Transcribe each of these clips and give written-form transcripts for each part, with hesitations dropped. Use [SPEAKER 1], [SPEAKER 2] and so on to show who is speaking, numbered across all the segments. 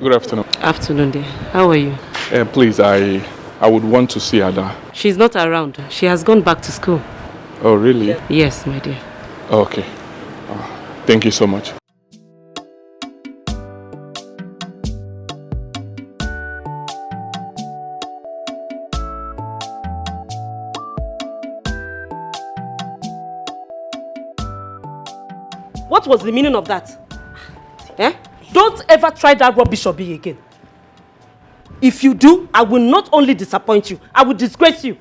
[SPEAKER 1] Good afternoon.
[SPEAKER 2] Afternoon, dear. How are you?
[SPEAKER 1] Please, I would want to see Ada.
[SPEAKER 2] She's not around. She has gone back to school.
[SPEAKER 1] Oh, really?
[SPEAKER 2] Yes, my dear.
[SPEAKER 1] Okay. Thank you so much.
[SPEAKER 2] What was the meaning of that? Eh? Don't ever try that rubbish or be again. If you do, I will not only disappoint you, I will disgrace you.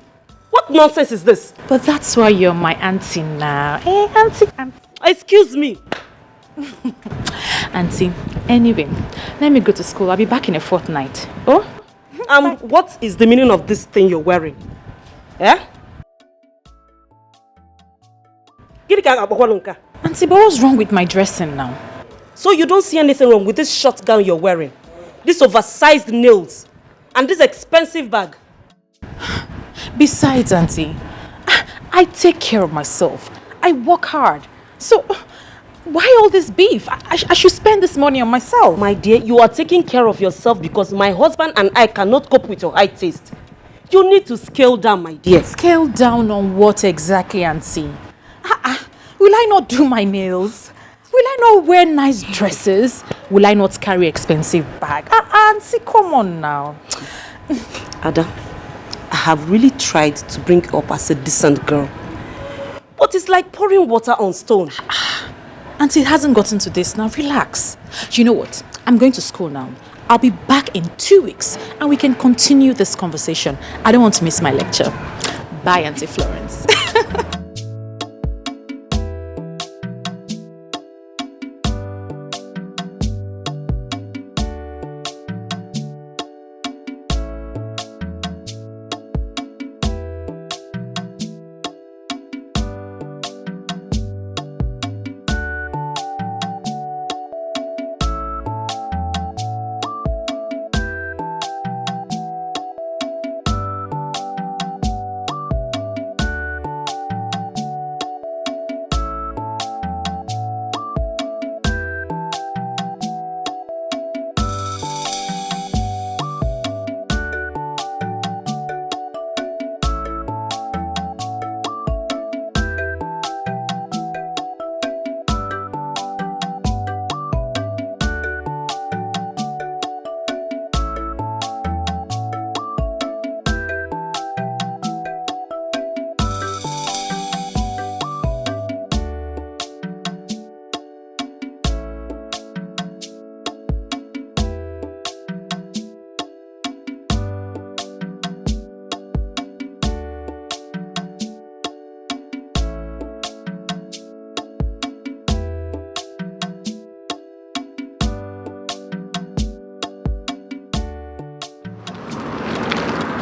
[SPEAKER 2] What nonsense is this?
[SPEAKER 3] But that's why you're my auntie now. Eh, auntie?
[SPEAKER 2] Excuse me.
[SPEAKER 3] Auntie, anyway, let me go to school. I'll be back in a fortnight. Oh?
[SPEAKER 2] What is the meaning of this thing you're wearing? Eh?
[SPEAKER 3] Auntie, but what's wrong with my dressing now?
[SPEAKER 2] So you don't see anything wrong with this short gown you're wearing? This oversized nails? And this expensive bag?
[SPEAKER 3] Besides, Auntie, I take care of myself. I work hard. So, why all this beef? I should spend this money on myself.
[SPEAKER 2] My dear, you are taking care of yourself because my husband and I cannot cope with your high taste. You need to scale down, my dear.
[SPEAKER 3] Scale down on what exactly, Auntie? Will I not do my nails? Will I not wear nice dresses? Will I not carry expensive bag? Auntie, come on now.
[SPEAKER 2] Ada, I have really tried to bring you up as a decent girl. But it's like pouring water on stone.
[SPEAKER 3] Auntie, it hasn't gotten to this now. Relax. You know what? I'm going to school now. I'll be back in 2 weeks and we can continue this conversation. I don't want to miss my lecture. Bye, Auntie Florence.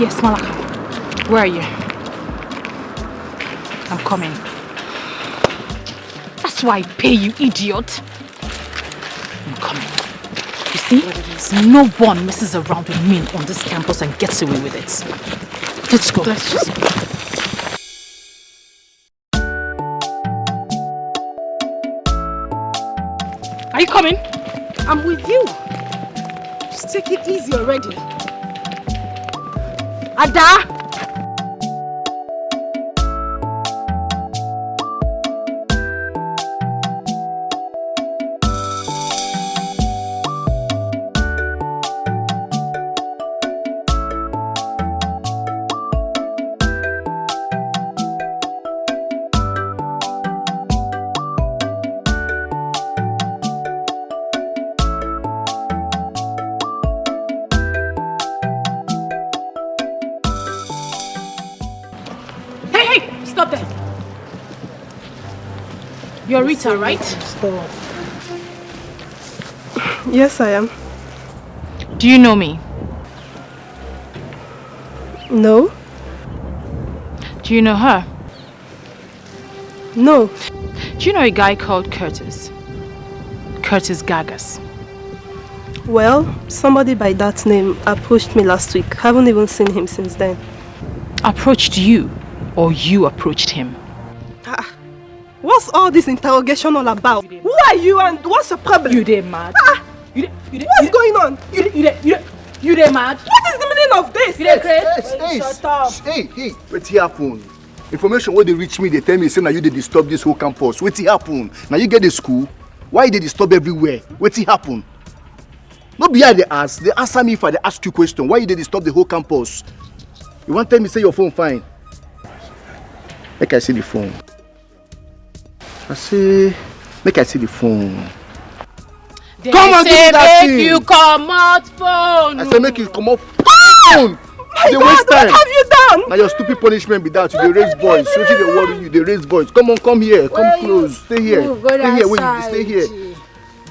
[SPEAKER 3] Yes, Malaka. Where are you? I'm coming. That's why I pay you, idiot. I'm coming. You see, no one messes around with me on this campus and gets away with it. Let's go. Let's just go. Are you coming?
[SPEAKER 2] I'm with you. Just take it easy already. Ada!
[SPEAKER 3] You're Rita, right?
[SPEAKER 4] Stop. Yes, I am.
[SPEAKER 3] Do you know me?
[SPEAKER 4] No.
[SPEAKER 3] Do you know her?
[SPEAKER 4] No.
[SPEAKER 3] Do you know a guy called Curtis? Curtis Gagas.
[SPEAKER 4] Well, somebody by that name approached me last week. Haven't even seen him since then.
[SPEAKER 3] Approached you? Or you approached him?
[SPEAKER 4] What's all this interrogation all about? Who are you and what's the problem?
[SPEAKER 3] You dey mad?
[SPEAKER 4] What's going on?
[SPEAKER 3] You dey mad?
[SPEAKER 4] What is the meaning of this?
[SPEAKER 3] You dey crazy? Shut up.
[SPEAKER 5] Hey, what happen? Information where they reach me, they tell me say now you dey disturb this whole campus. What happen? Now you get the school. Why they disturb everywhere? What happen? No be I they ask. They answer me if I they ask you question. Why you dey disturb the whole campus? You want tell me say your phone fine? Make I see the phone. I say, make I see the phone.
[SPEAKER 3] They
[SPEAKER 5] Come on, give me that
[SPEAKER 3] make
[SPEAKER 5] thing.
[SPEAKER 3] you come out phone.
[SPEAKER 5] I say make you come off phone.
[SPEAKER 4] My
[SPEAKER 5] They
[SPEAKER 4] God,
[SPEAKER 5] waste time.
[SPEAKER 4] what have you done?
[SPEAKER 5] Now your stupid punishment be that you dey raise voice. So they worry you, they raise voice. Come on, come here, come close, stay here, stay here. Wait, stay here.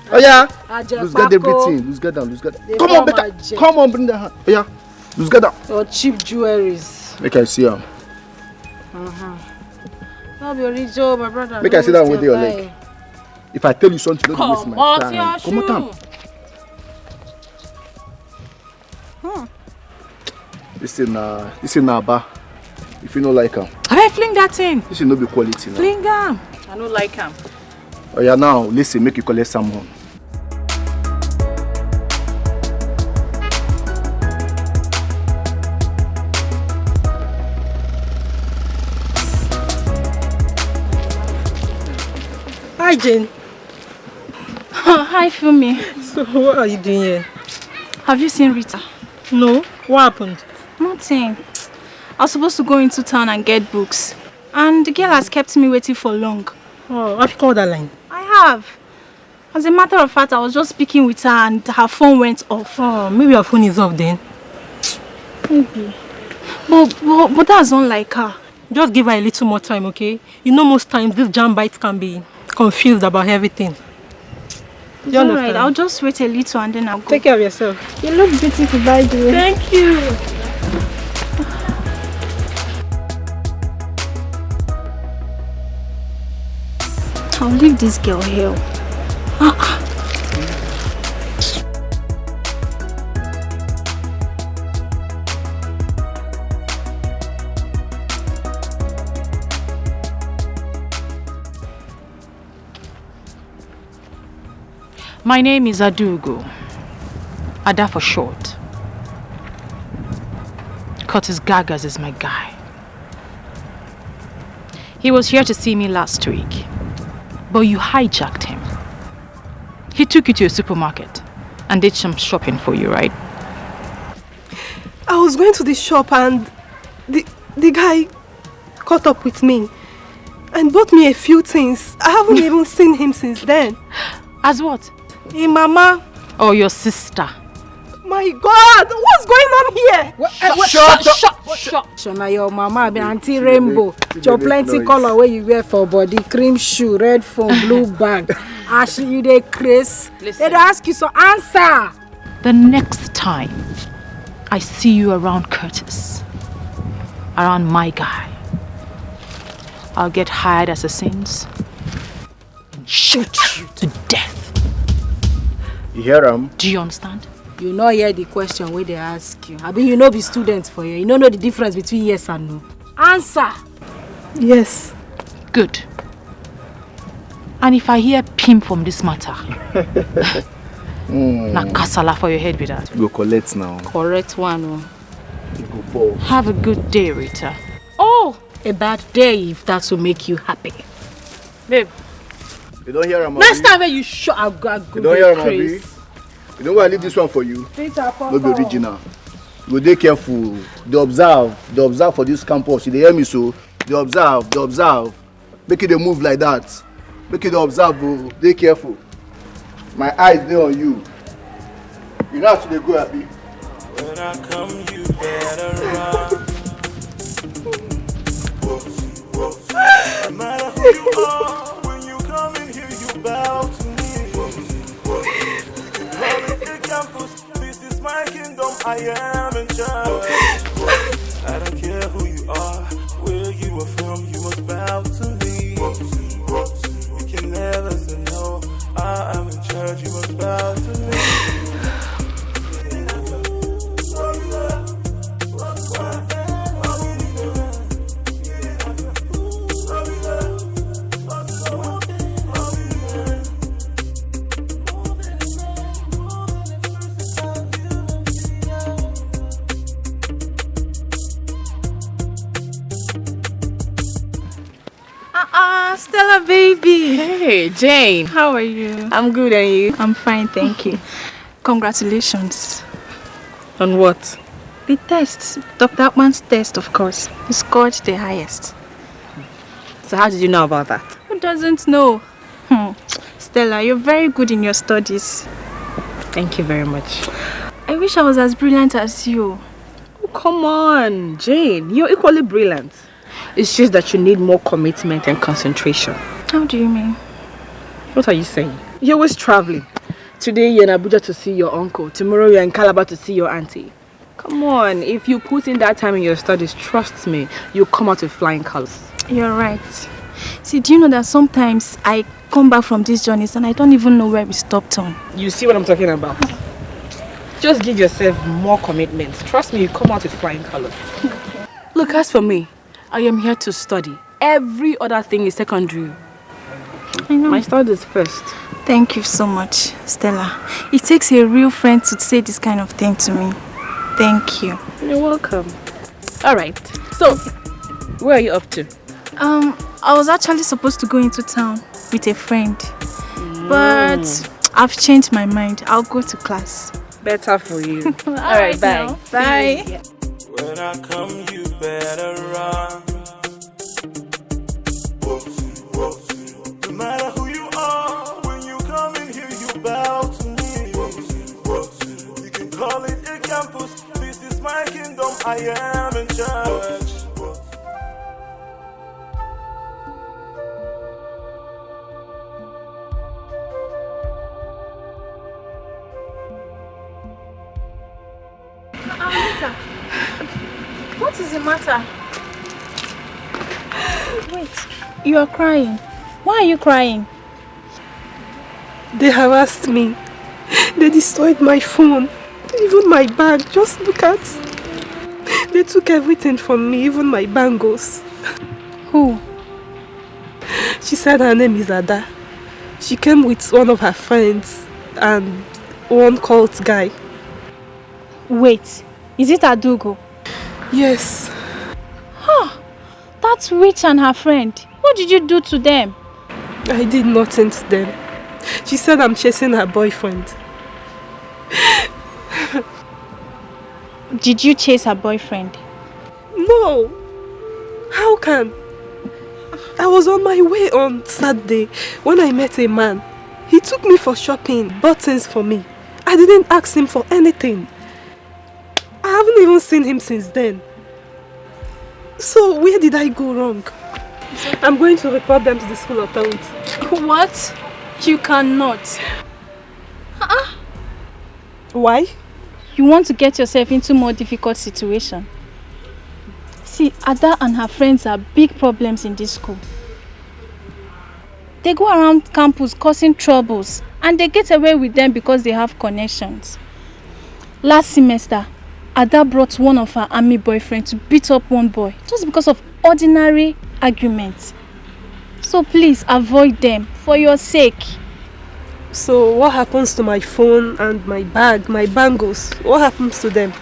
[SPEAKER 5] Oh yeah, lose guard everything, lose guard down, lose guard down. Come on, better, come on, bring the hand. Oh yeah, lose guard down.
[SPEAKER 3] Your cheap jewelries.
[SPEAKER 5] Make I see him.
[SPEAKER 3] No be original, my brother.
[SPEAKER 5] Make I sit down with your leg. If I tell you something, don't waste my time. Come on, This is na bar. If you don't like him,
[SPEAKER 3] I fling that thing.
[SPEAKER 5] this will not be quality now.
[SPEAKER 3] Fling him. I don't like him.
[SPEAKER 5] Oh yeah, now listen, make you collect someone.
[SPEAKER 4] Hi, Jane.
[SPEAKER 6] Hi, Fumi.
[SPEAKER 4] So, what are you doing here?
[SPEAKER 6] Have you seen Rita?
[SPEAKER 4] No. What happened?
[SPEAKER 6] Nothing. I was supposed to go into town and get books. And the girl has kept me waiting for long.
[SPEAKER 4] Oh, have you called that line?
[SPEAKER 6] I have. As a matter of fact, I was just speaking with her and her phone went off.
[SPEAKER 4] Oh, maybe her phone is off then.
[SPEAKER 6] Maybe. But that's unlike her.
[SPEAKER 4] Just give her a little more time, okay? You know most times these jam bites can be confused about everything. Do you
[SPEAKER 6] Alright,
[SPEAKER 4] understand?
[SPEAKER 6] I'll just wait a little and then I'll go.
[SPEAKER 4] Take care of yourself.
[SPEAKER 6] You look beautiful, by the way.
[SPEAKER 4] Thank you.
[SPEAKER 6] I'll leave this girl here.
[SPEAKER 3] My name is Adugo. Ada for short. Curtis Gagas is my guy. He was here to see me last week, but you hijacked him. He took you to a supermarket and did some shopping for you, right?
[SPEAKER 4] I was going to the shop and the guy caught up with me and bought me a few things. I haven't even seen him since then.
[SPEAKER 3] As what?
[SPEAKER 4] Hey, Mama.
[SPEAKER 3] Or your sister?
[SPEAKER 4] My God, what's going on here?
[SPEAKER 3] Shut.
[SPEAKER 7] Now your mama be anti rainbow. Your plenty color where you wear for body, cream shoe, red phone, blue bag. Ashley, you dey craze. They ask you so answer.
[SPEAKER 3] The next time I see you around Curtis, around my guy, I'll get hired as a saint and shoot you to death.
[SPEAKER 5] You hear him?
[SPEAKER 3] Do you understand?
[SPEAKER 7] You know hear the question where they ask you. I mean, you know be students for you. You don't know the difference between yes and no. Answer.
[SPEAKER 4] Yes.
[SPEAKER 3] Good. And if I hear pim from this matter, na kasala for your head with that.
[SPEAKER 5] Go collect now.
[SPEAKER 7] Correct one. Oh.
[SPEAKER 5] You go fall.
[SPEAKER 3] Have a good day, Rita.
[SPEAKER 7] Oh, a bad day if that will make you happy.
[SPEAKER 3] Babe.
[SPEAKER 5] You don't hear him,
[SPEAKER 7] Next time when you show I go
[SPEAKER 5] You don't hear him, Abi? You know why I leave this one for you? No be original. You go dey careful. They observe for this campus. You dey hear me so? They observe. Make it dey move like that. Make it dey observe, bro. Dey careful. My eyes dey on you. You know how to dey go, Abi?
[SPEAKER 8] When I come, you better run. No matter who you are, when you come in here, you bow to me. You can call it the campus. This is my kingdom. I am in charge. I don't care who you are, where you are from. You must bow to me. You can never say no. I am in charge. You must bow to me.
[SPEAKER 6] Ah, Stella baby.
[SPEAKER 3] Hey, Jane.
[SPEAKER 6] How are you?
[SPEAKER 3] I'm good, and you?
[SPEAKER 6] I'm fine, thank you. Congratulations.
[SPEAKER 2] On what?
[SPEAKER 6] The test, Dr. Akman's test, of course. You scored the highest.
[SPEAKER 2] So how did you know about that?
[SPEAKER 6] Who doesn't know? Stella, you're very good in your studies.
[SPEAKER 2] Thank you very much.
[SPEAKER 6] I wish I was as brilliant as you.
[SPEAKER 2] Oh, come on, Jane. You're equally brilliant. It's just that you need more commitment and concentration.
[SPEAKER 6] How do you mean?
[SPEAKER 2] What are you saying? You're always traveling. Today you're in Abuja to see your uncle. Tomorrow you're in Calabar to see your auntie. Come on, if you put in that time in your studies, trust me, you'll come out with flying colors.
[SPEAKER 6] You're right. See, do you know that sometimes I come back from these journeys and I don't even know where we stopped on?
[SPEAKER 2] You see what I'm talking about? Just give yourself more commitment. Trust me, you come out with flying colors. Look, as for me, I am here to study. Every other thing is secondary.
[SPEAKER 6] I know.
[SPEAKER 2] My studies first.
[SPEAKER 6] Thank you so much, Stella. It takes a real friend to say this kind of thing to me. Thank you.
[SPEAKER 2] You're welcome. Alright, so, where are you up to?
[SPEAKER 6] I was actually supposed to go into town with a friend. But I've changed my mind. I'll go to class.
[SPEAKER 2] Better for you.
[SPEAKER 6] Alright, bye.
[SPEAKER 2] now.
[SPEAKER 6] Bye.
[SPEAKER 2] See you.
[SPEAKER 8] When I come, you better run. No matter who you are, when you come in here, you bow to me. You can call it a campus. This is my kingdom. I am in charge.
[SPEAKER 6] What is the matter? Wait, you are crying. Why are you crying?
[SPEAKER 4] They harassed me. They destroyed my phone. Even my bag. Just look at. They took everything from me, even my bangles.
[SPEAKER 6] Who?
[SPEAKER 4] She said her name is Ada. She came with one of her friends and one cult guy.
[SPEAKER 6] Wait, is it Adugo?
[SPEAKER 4] Yes.
[SPEAKER 6] That's Witch and her friend. What did you do to them?
[SPEAKER 4] I did nothing to them. She said I'm chasing her boyfriend.
[SPEAKER 6] Did you chase her boyfriend?
[SPEAKER 4] No. How can? I was on my way on Saturday when I met a man. He took me for shopping, bought things for me. I didn't ask him for anything. I haven't even seen him since then. So where did I go wrong? I'm going to report them to the school authority.
[SPEAKER 6] What? You cannot.
[SPEAKER 4] Why?
[SPEAKER 6] You want to get yourself into more difficult situation. See, Ada and her friends are big problems in this school. They go around campus causing troubles and they get away with them because they have connections. Last semester, Ada brought one of her army boyfriends to beat up one boy just because of ordinary arguments. So please avoid them for your sake.
[SPEAKER 4] So what happens to my phone and my bag, my bangles? What happens to them?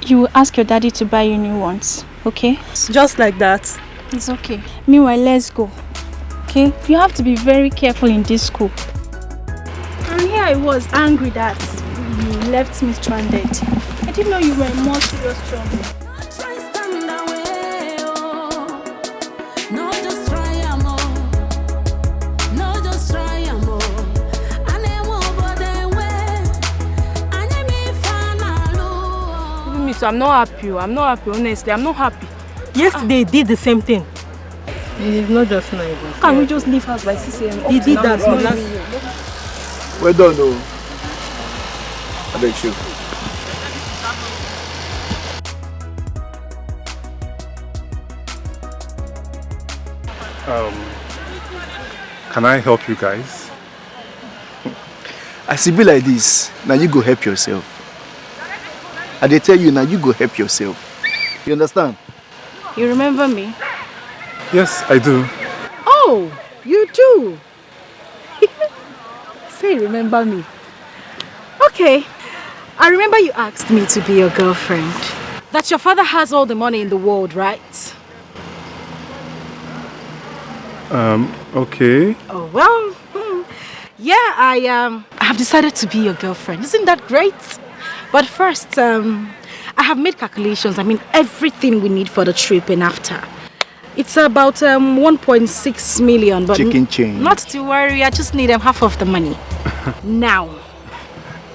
[SPEAKER 6] You will ask your daddy to buy you new ones, okay?
[SPEAKER 4] Just like that?
[SPEAKER 6] It's okay. Meanwhile, let's go. Okay? You have to be very careful in this school. And here I was angry that you left me stranded. I didn't know you were in more serious trouble.
[SPEAKER 2] So I'm not happy. Honestly. I'm not happy.
[SPEAKER 9] Yesterday they did the same thing.
[SPEAKER 2] It's not just nice.
[SPEAKER 9] Can we just leave house by 6 a.m?
[SPEAKER 2] He did that.
[SPEAKER 5] Well done, though. I beg you.
[SPEAKER 10] Can I help you guys?
[SPEAKER 5] As it be like this, now you go help yourself. And they tell you now you go help yourself. You understand?
[SPEAKER 6] You remember me?
[SPEAKER 10] Yes, I do.
[SPEAKER 7] Oh, you do? Say, remember me. Okay, I remember you asked me to be your girlfriend. That your father has all the money in the world, right?
[SPEAKER 10] Okay.
[SPEAKER 7] Oh, well, yeah, I have decided to be your girlfriend. Isn't that great? But first, I have made calculations. I mean, everything we need for the trip and after. It's about 1.6 million, but
[SPEAKER 5] Chicken change.
[SPEAKER 7] not to worry, I just need half of the money. Now.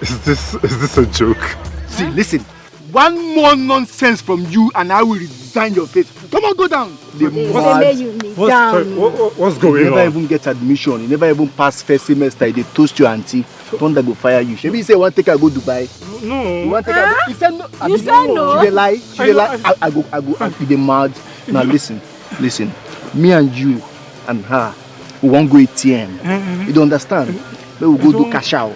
[SPEAKER 10] Is this a joke?
[SPEAKER 5] See, listen. One more nonsense from you and I will resign your face. Come on, go down.
[SPEAKER 10] What's going
[SPEAKER 5] you
[SPEAKER 10] on?
[SPEAKER 5] never even get admission. You never even pass first semester. They toast your auntie. Thunder go fire you. Maybe you say one take I go Dubai.
[SPEAKER 10] No.
[SPEAKER 5] You want take I go? He said no.
[SPEAKER 7] You said no.
[SPEAKER 5] She dey lie. She dey lie. I go. You dey mad. Now listen. Me and you and her, we won't go ATM. You don't understand? We will go do cash out.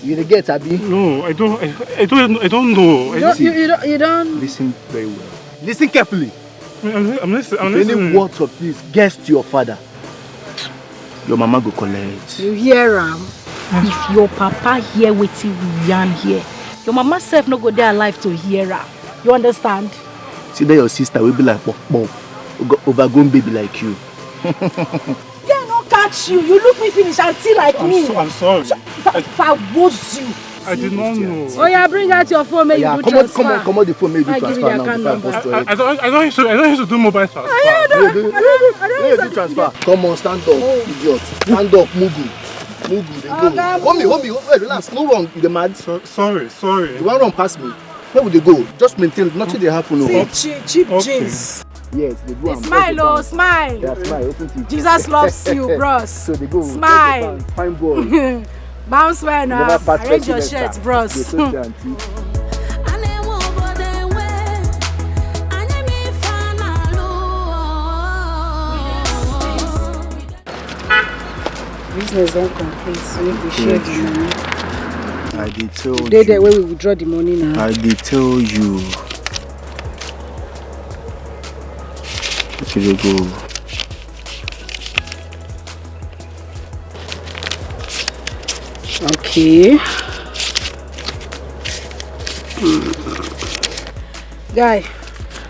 [SPEAKER 5] You dey get, Abi?
[SPEAKER 10] No, I don't know.
[SPEAKER 7] You don't.
[SPEAKER 5] Listen very well. Listen carefully.
[SPEAKER 10] I'm listening.
[SPEAKER 5] If any words of this gets to your father, your mama go collect.
[SPEAKER 7] You hear him? If your papa hear wetin we yarn here, your mama self no go there alive to hear her. You understand?
[SPEAKER 5] See that your sister will be like pop, overgrown baby like you.
[SPEAKER 7] Yeah, no catch you. You look me finish and see like me.
[SPEAKER 10] I'm sorry.
[SPEAKER 7] If I was you.
[SPEAKER 10] I did not know.
[SPEAKER 2] Oh yeah, bring out your phone, make you do transfer.
[SPEAKER 5] Come on, the phone, make you
[SPEAKER 2] I give you
[SPEAKER 5] transfer
[SPEAKER 2] the
[SPEAKER 5] now.
[SPEAKER 2] account number.
[SPEAKER 10] I don't used to do mobile transfer.
[SPEAKER 2] I don't
[SPEAKER 5] do transfer. Come on, stand up, idiot. Stand up, Mugu, they go. Hold me, wait, relax. No wrong, you the mad.
[SPEAKER 10] Sorry.
[SPEAKER 5] You want run past me? Where would they go? Just maintain, nothing they happen. No.
[SPEAKER 7] Cheap jeans.
[SPEAKER 5] Yes, they do.
[SPEAKER 7] Smile, smile.
[SPEAKER 5] Yeah, smile, open to
[SPEAKER 7] Jesus loves you, bros.
[SPEAKER 5] So they go.
[SPEAKER 7] Smile.
[SPEAKER 5] Fine boy.
[SPEAKER 7] Bounce well now. Arrange your shirts, bros.
[SPEAKER 2] Business don't complete, so we share the money.
[SPEAKER 5] I did tell you.
[SPEAKER 2] They the way we withdraw the money now.
[SPEAKER 5] I did tell you. Okay, go.
[SPEAKER 2] Okay. Guy,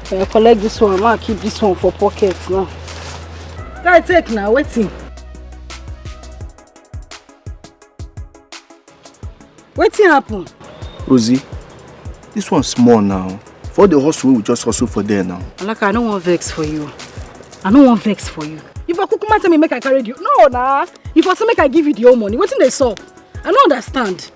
[SPEAKER 2] when I collect this one, I'm gonna keep this one for pockets now. Guy, take now, waiting. Waiting happen.
[SPEAKER 5] Rosie, this one's small now. For the hustle, we just hustle for there now.
[SPEAKER 2] Alaka, I don't want vex for you. If I kukuma tell me make I carry you, no nah. If I say make I give you the whole money, waiting they saw. I don't understand.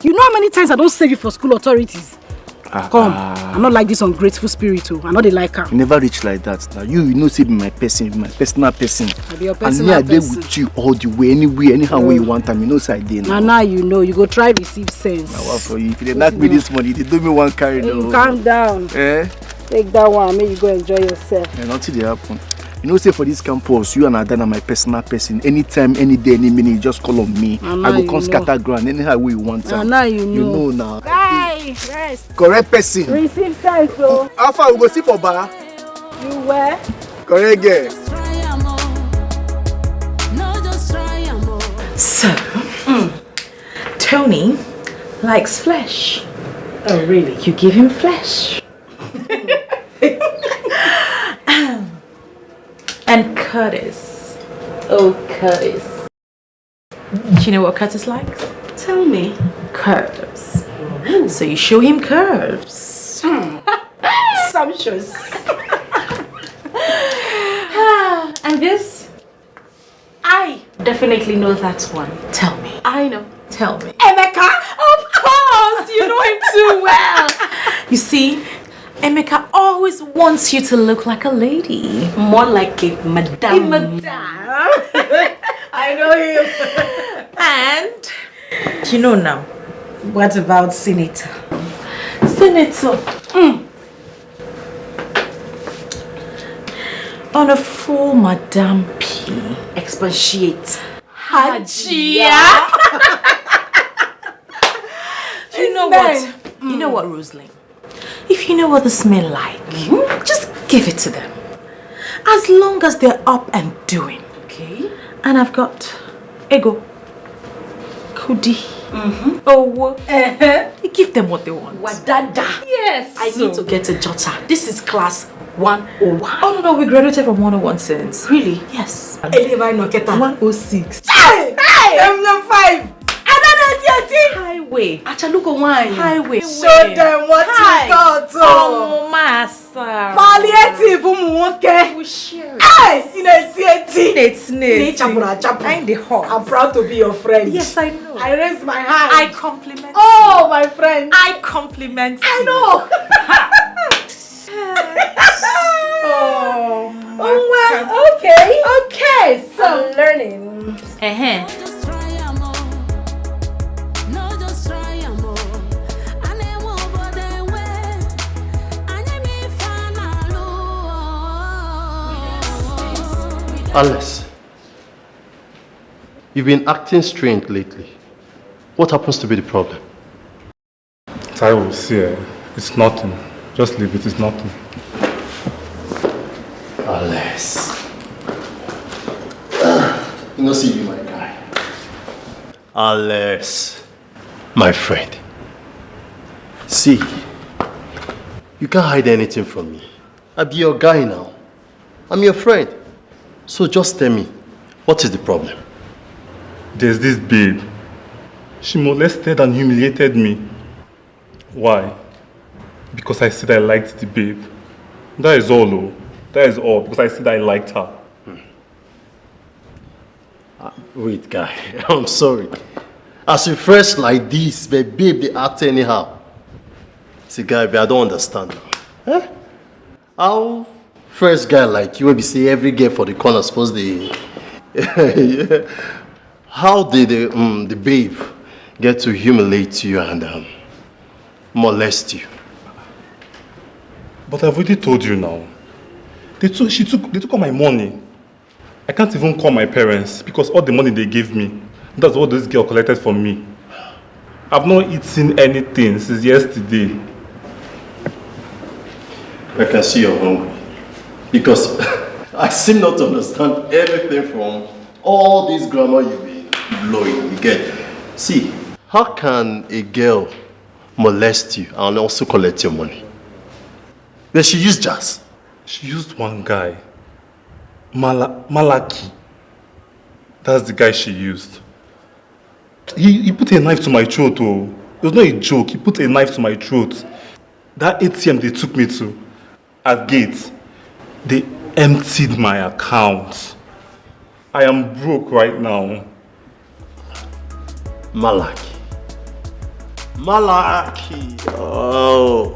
[SPEAKER 2] You know how many times I don't save you for school authorities? Come, I'm not like this ungrateful spirit too. I'm not the like her.
[SPEAKER 5] You never reach like that now. You know say be my person, my personal person.
[SPEAKER 2] I be your
[SPEAKER 5] and me
[SPEAKER 2] personal
[SPEAKER 5] I dey
[SPEAKER 2] person.
[SPEAKER 5] with you all the way, anywhere, anyhow way you want time. You know say I dey now.
[SPEAKER 2] Now you know, you go try receive sense.
[SPEAKER 5] Now what for you? If you knock me this money, they do me one carry though.
[SPEAKER 2] Calm down. Take that one, make you go enjoy yourself.
[SPEAKER 5] Nothing dey happen. You know, say for this campus, you and Adana my personal person. Anytime, any day, any minute, you just call on me. I go come scatter ground anyhow way you want.
[SPEAKER 2] Now you know.
[SPEAKER 5] You know now.
[SPEAKER 7] Guy, rest.
[SPEAKER 5] Correct person.
[SPEAKER 2] Receive sense, so.
[SPEAKER 5] How far we go see for bar?
[SPEAKER 2] You where?
[SPEAKER 5] Correct girl.
[SPEAKER 3] So, Tony likes flesh.
[SPEAKER 2] Oh, really?
[SPEAKER 3] You give him flesh. And Curtis. Oh, Curtis. Do you know what Curtis likes?
[SPEAKER 2] Tell me.
[SPEAKER 3] Curves. So you show him curves.
[SPEAKER 2] Sumptuous.
[SPEAKER 3] And this? I definitely know that one. Tell me.
[SPEAKER 2] I know.
[SPEAKER 3] Tell me.
[SPEAKER 2] Emeka?
[SPEAKER 3] Of course! You know him too well. You see, Emeka always wants you to look like a lady.
[SPEAKER 2] More like a madame.
[SPEAKER 3] I know him. And, you know now.
[SPEAKER 2] What about Senator?
[SPEAKER 3] Senator. On a full Madame P.
[SPEAKER 2] Expatiate.
[SPEAKER 3] Hajia. You know what? You know what, Rosalind? If you know what the smell like, just give it to them. As long as they're up and doing.
[SPEAKER 2] Okay.
[SPEAKER 3] And I've got ego, kudi, you give them what they want.
[SPEAKER 2] Wadada.
[SPEAKER 3] Yes.
[SPEAKER 2] I need to get a jotter. This is class
[SPEAKER 3] 101. Oh no, we graduated from 101 since. Really? Yes. 106.
[SPEAKER 2] Hey! M5!
[SPEAKER 3] Highway.
[SPEAKER 2] Achaluko wine.
[SPEAKER 3] Highway.
[SPEAKER 2] Show them what you got.
[SPEAKER 3] Oh, massa.
[SPEAKER 2] Palliative umuwoke.
[SPEAKER 3] We share.
[SPEAKER 2] Hey! It's
[SPEAKER 3] I'm the hot.
[SPEAKER 2] I'm proud to be your friend.
[SPEAKER 3] Yes, I know.
[SPEAKER 2] I raise my hand.
[SPEAKER 3] I compliment
[SPEAKER 2] Oh, my friend.
[SPEAKER 3] I compliment
[SPEAKER 2] I know.
[SPEAKER 3] Oh,
[SPEAKER 2] well, okay. So I'm learning.
[SPEAKER 6] Just try am oh. No, just try am oh. And they won't go their way. And they may find a lure.
[SPEAKER 11] Alice, you've been acting strange lately. What happens to be the problem?
[SPEAKER 10] Taiwo, see, it's nothing. Just leave it, it's nothing.
[SPEAKER 11] Alice. You know, see you, my guy. Alice, my friend. See, you can't hide anything from me. I'll be your guy now. I'm your friend. So just tell me, what is the problem?
[SPEAKER 10] There's this babe. She molested and humiliated me. Why? Because I said I liked the babe. That is all, though. That is all, because I said I liked her.
[SPEAKER 11] Wait, guy, I'm sorry. As you fresh like this, but babe, they act anyhow. See, guy, but I don't understand. Huh? How fresh guy like you will be say every girl for the corner suppose they... How did the babe get to humiliate you and molest you?
[SPEAKER 10] But I've already told you now. They took all my money. I can't even call my parents because all the money they gave me, that's what this girl collected from me. I've not eaten anything since yesterday.
[SPEAKER 11] I can see you're hungry. Because I seem not to understand anything from all this grammar you've been blowing. You get? See, how can a girl molest you and also collect your money? But she used jazz.
[SPEAKER 10] She used one guy. Malaki. That's the guy she used. He put a knife to my throat. Oh. It was not a joke. He put a knife to my throat. That ATM they took me to at gate, they emptied my account. I am broke right now.
[SPEAKER 11] Malaki. Oh.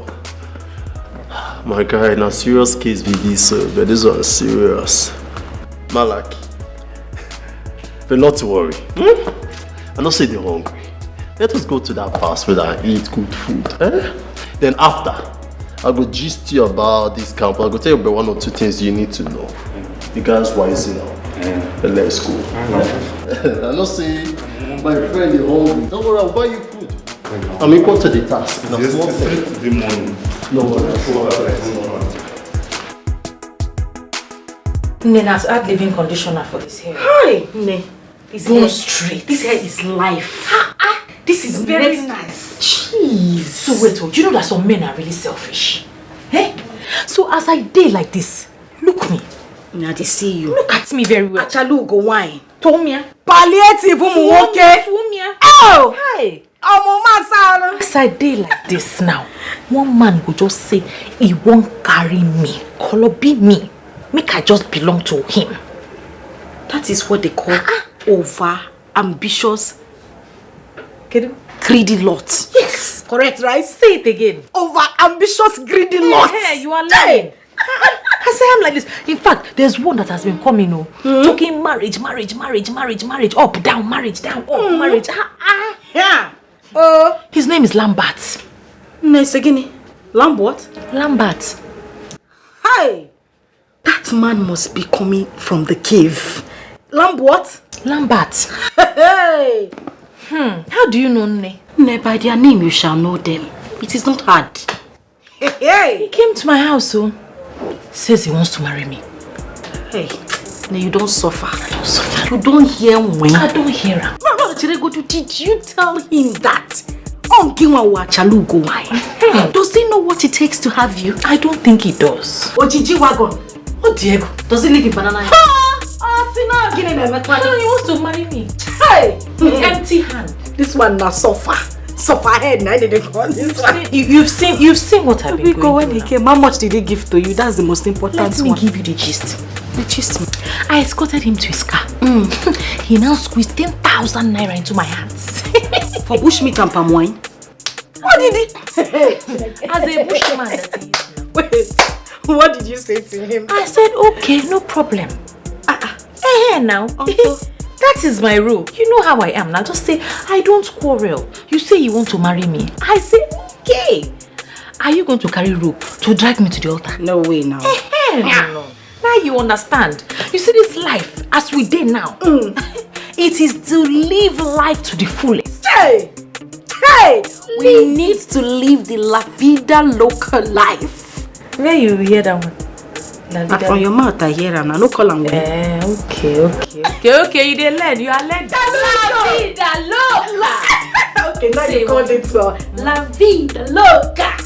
[SPEAKER 11] My guy, now serious case be this, but this one is serious. Malaki. But not to worry. I don't say they're hungry. Let us go to that fast food and eat good food. Then after, I'll go gist you about this camp. I'll go tell you about one or two things you need to know. You guys wise now. But let's go. I don't say my friend is hungry. Don't worry, I'll buy you food. I'm equal to the task.
[SPEAKER 10] Yes, the morning.
[SPEAKER 11] No worries.
[SPEAKER 3] Nena's add living conditioner for this hair.
[SPEAKER 7] Hi, Ne. This
[SPEAKER 3] Go
[SPEAKER 7] hair,
[SPEAKER 3] straight.
[SPEAKER 7] This hair is life. This is very nice.
[SPEAKER 3] Jeez. So wait, you know that some men are really selfish. Eh? So as I day like this, look me.
[SPEAKER 7] Now they see you.
[SPEAKER 3] Look at me very well.
[SPEAKER 7] Achalu go wine.
[SPEAKER 3] Tomia.
[SPEAKER 2] Palliative umuwoke.
[SPEAKER 3] Tomia.
[SPEAKER 2] Oh!
[SPEAKER 3] Hi.
[SPEAKER 2] As
[SPEAKER 3] I day like this now, one man will just say he won't carry me. Color be me. Make I just belong to him.
[SPEAKER 7] That is what they call over ambitious greedy lot.
[SPEAKER 3] Yes.
[SPEAKER 7] Correct, right?
[SPEAKER 3] Say it again.
[SPEAKER 2] Over ambitious greedy lot.
[SPEAKER 3] Hey, you are lying. I say I'm like this. In fact, there's one that has been coming, talking marriage, up, down, marriage, down, up, marriage.
[SPEAKER 2] Yeah.
[SPEAKER 3] His name is Lambert.
[SPEAKER 7] Nice again. Lamb what?
[SPEAKER 3] Lambert.
[SPEAKER 7] Hi. That man must be coming from the cave. Lamb what?
[SPEAKER 3] Lambert.
[SPEAKER 7] Hey.
[SPEAKER 3] How do you know Ne?
[SPEAKER 7] Ne, by their name you shall know them. It is not hard.
[SPEAKER 3] Hey. He came to my house, says he wants to marry me.
[SPEAKER 7] Hey, Ne, you don't suffer. I don't suffer. You don't hear when.
[SPEAKER 3] I don't hear her.
[SPEAKER 7] No, Chirego, did you tell him that? Does he know what it takes to have you?
[SPEAKER 3] I don't think he does.
[SPEAKER 7] Ojiji wagon. Oh, Diego. Does he live in Banana? He
[SPEAKER 3] wants to marry me.
[SPEAKER 7] Hey!
[SPEAKER 3] Empty hand.
[SPEAKER 7] This one now suffer head. Now they call this one.
[SPEAKER 3] You've seen what I've been going through.
[SPEAKER 7] When he came, how much did he give to you? That's the most important one.
[SPEAKER 3] Let me give you the gist. I escorted him to his car. He now squeezed 10,000 naira into my hands.
[SPEAKER 7] For bushmeat and palm wine? What did he?
[SPEAKER 3] As a bushman that he is.
[SPEAKER 7] Wait, what did you say to him?
[SPEAKER 3] I said, okay, no problem. Now. That is my rule. You know how I am now. Just say, I don't quarrel. You say you want to marry me. I say, okay. Are you going to carry rope to drag me to the altar?
[SPEAKER 7] No way now.
[SPEAKER 3] No. Now you understand. You see this life, as we did now, it is to live life to the fullest.
[SPEAKER 7] Hey! We need to live the La Vida Loca life.
[SPEAKER 3] Where you hear that one?
[SPEAKER 7] From your mouth I hear them. No call them.
[SPEAKER 3] Okay. You didn't learn. You are learning.
[SPEAKER 7] La Vida Loca. Okay, now you called it La Vida Loca.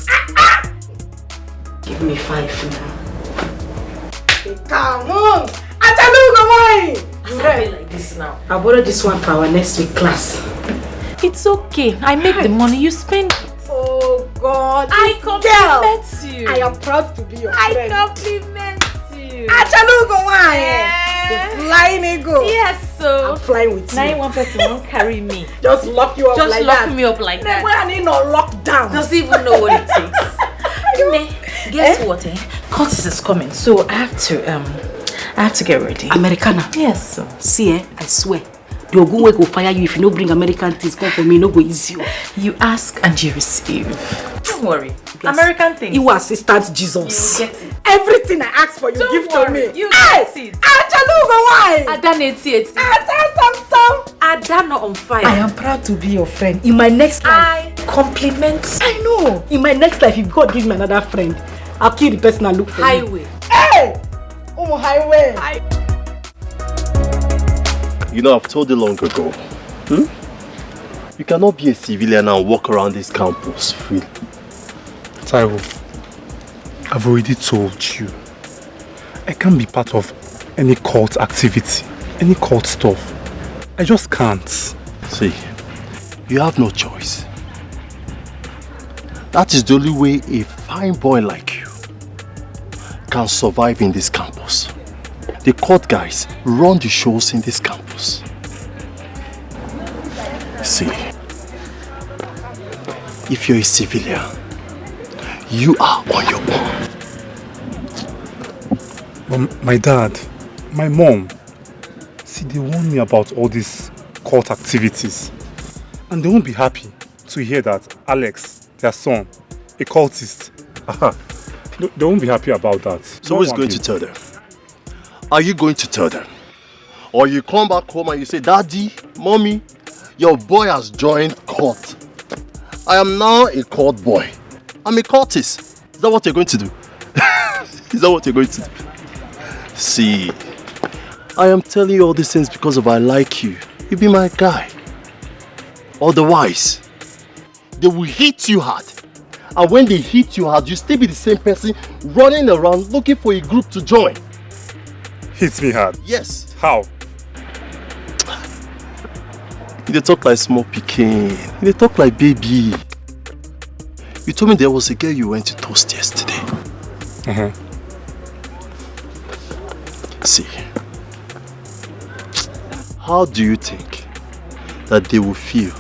[SPEAKER 7] Give me 5 now. Come on!
[SPEAKER 3] Come like this now.
[SPEAKER 7] I borrowed this one for our next week class.
[SPEAKER 3] It's okay. I make the money. You spend it.
[SPEAKER 7] Oh God!
[SPEAKER 3] I compliment you.
[SPEAKER 7] I am proud to be your friend.
[SPEAKER 3] I compliment you.
[SPEAKER 7] The flying eagle.
[SPEAKER 3] Yes, so
[SPEAKER 7] I'm flying with you.
[SPEAKER 3] Now one person won't carry me.
[SPEAKER 7] Just lock you up
[SPEAKER 3] Just
[SPEAKER 7] like
[SPEAKER 3] lock
[SPEAKER 7] that.
[SPEAKER 3] me up like that.
[SPEAKER 7] When I need no lockdown.
[SPEAKER 3] Doesn't even know what it takes. Guess what? Curtis is coming, so I have to get ready.
[SPEAKER 7] Americana.
[SPEAKER 3] Yes. So.
[SPEAKER 7] See, I swear. The Ogun will fire you if you don't bring American things. Come for me, no go easy.
[SPEAKER 3] You ask and you receive. Don't worry. Yes. American things.
[SPEAKER 7] You assistant Jesus.
[SPEAKER 3] You get it.
[SPEAKER 7] Everything I ask for, you
[SPEAKER 3] Don't
[SPEAKER 7] give
[SPEAKER 3] worry.
[SPEAKER 7] to me.
[SPEAKER 3] You get it.
[SPEAKER 7] Why?
[SPEAKER 3] Ada 80. Ada not on fire.
[SPEAKER 7] I am proud to be your friend. In my next life,
[SPEAKER 3] I compliment.
[SPEAKER 7] I know. In my next life, if God gives me another friend, I'll kill the person I look for.
[SPEAKER 3] Highway.
[SPEAKER 7] Hey! Highway.
[SPEAKER 11] You know, I've told you long ago. You cannot be a civilian and walk around this campus freely.
[SPEAKER 10] Taiwo, I've already told you. I can't be part of any cult activity, any cult stuff. I just can't.
[SPEAKER 11] See, you have no choice. That is the only way a fine boy like you can survive in this campus. The cult guys run the shows in this campus. See, if you're a civilian, you are on your own.
[SPEAKER 10] But my dad, my mom, see, they warn me about all these cult activities. And they won't be happy to hear that Alex, their son, a cultist. They won't be happy about that.
[SPEAKER 11] So who's going to tell them? Are you going to tell them? Or you come back home and you say, Daddy, Mommy, your boy has joined cult. I am now a cult boy. I'm a cultist. Is that what you're going to do? Is that what you're going to do? See, I am telling you all these things because of I like you. You be my guy. Otherwise, they will hit you hard. And when they hit you hard, you still be the same person running around looking for a group to join.
[SPEAKER 10] Hits me hard?
[SPEAKER 11] Yes.
[SPEAKER 10] How?
[SPEAKER 11] They talk like small pikin. They talk like baby. You told me there was a girl you went to toast yesterday. See, how do you think that they will feel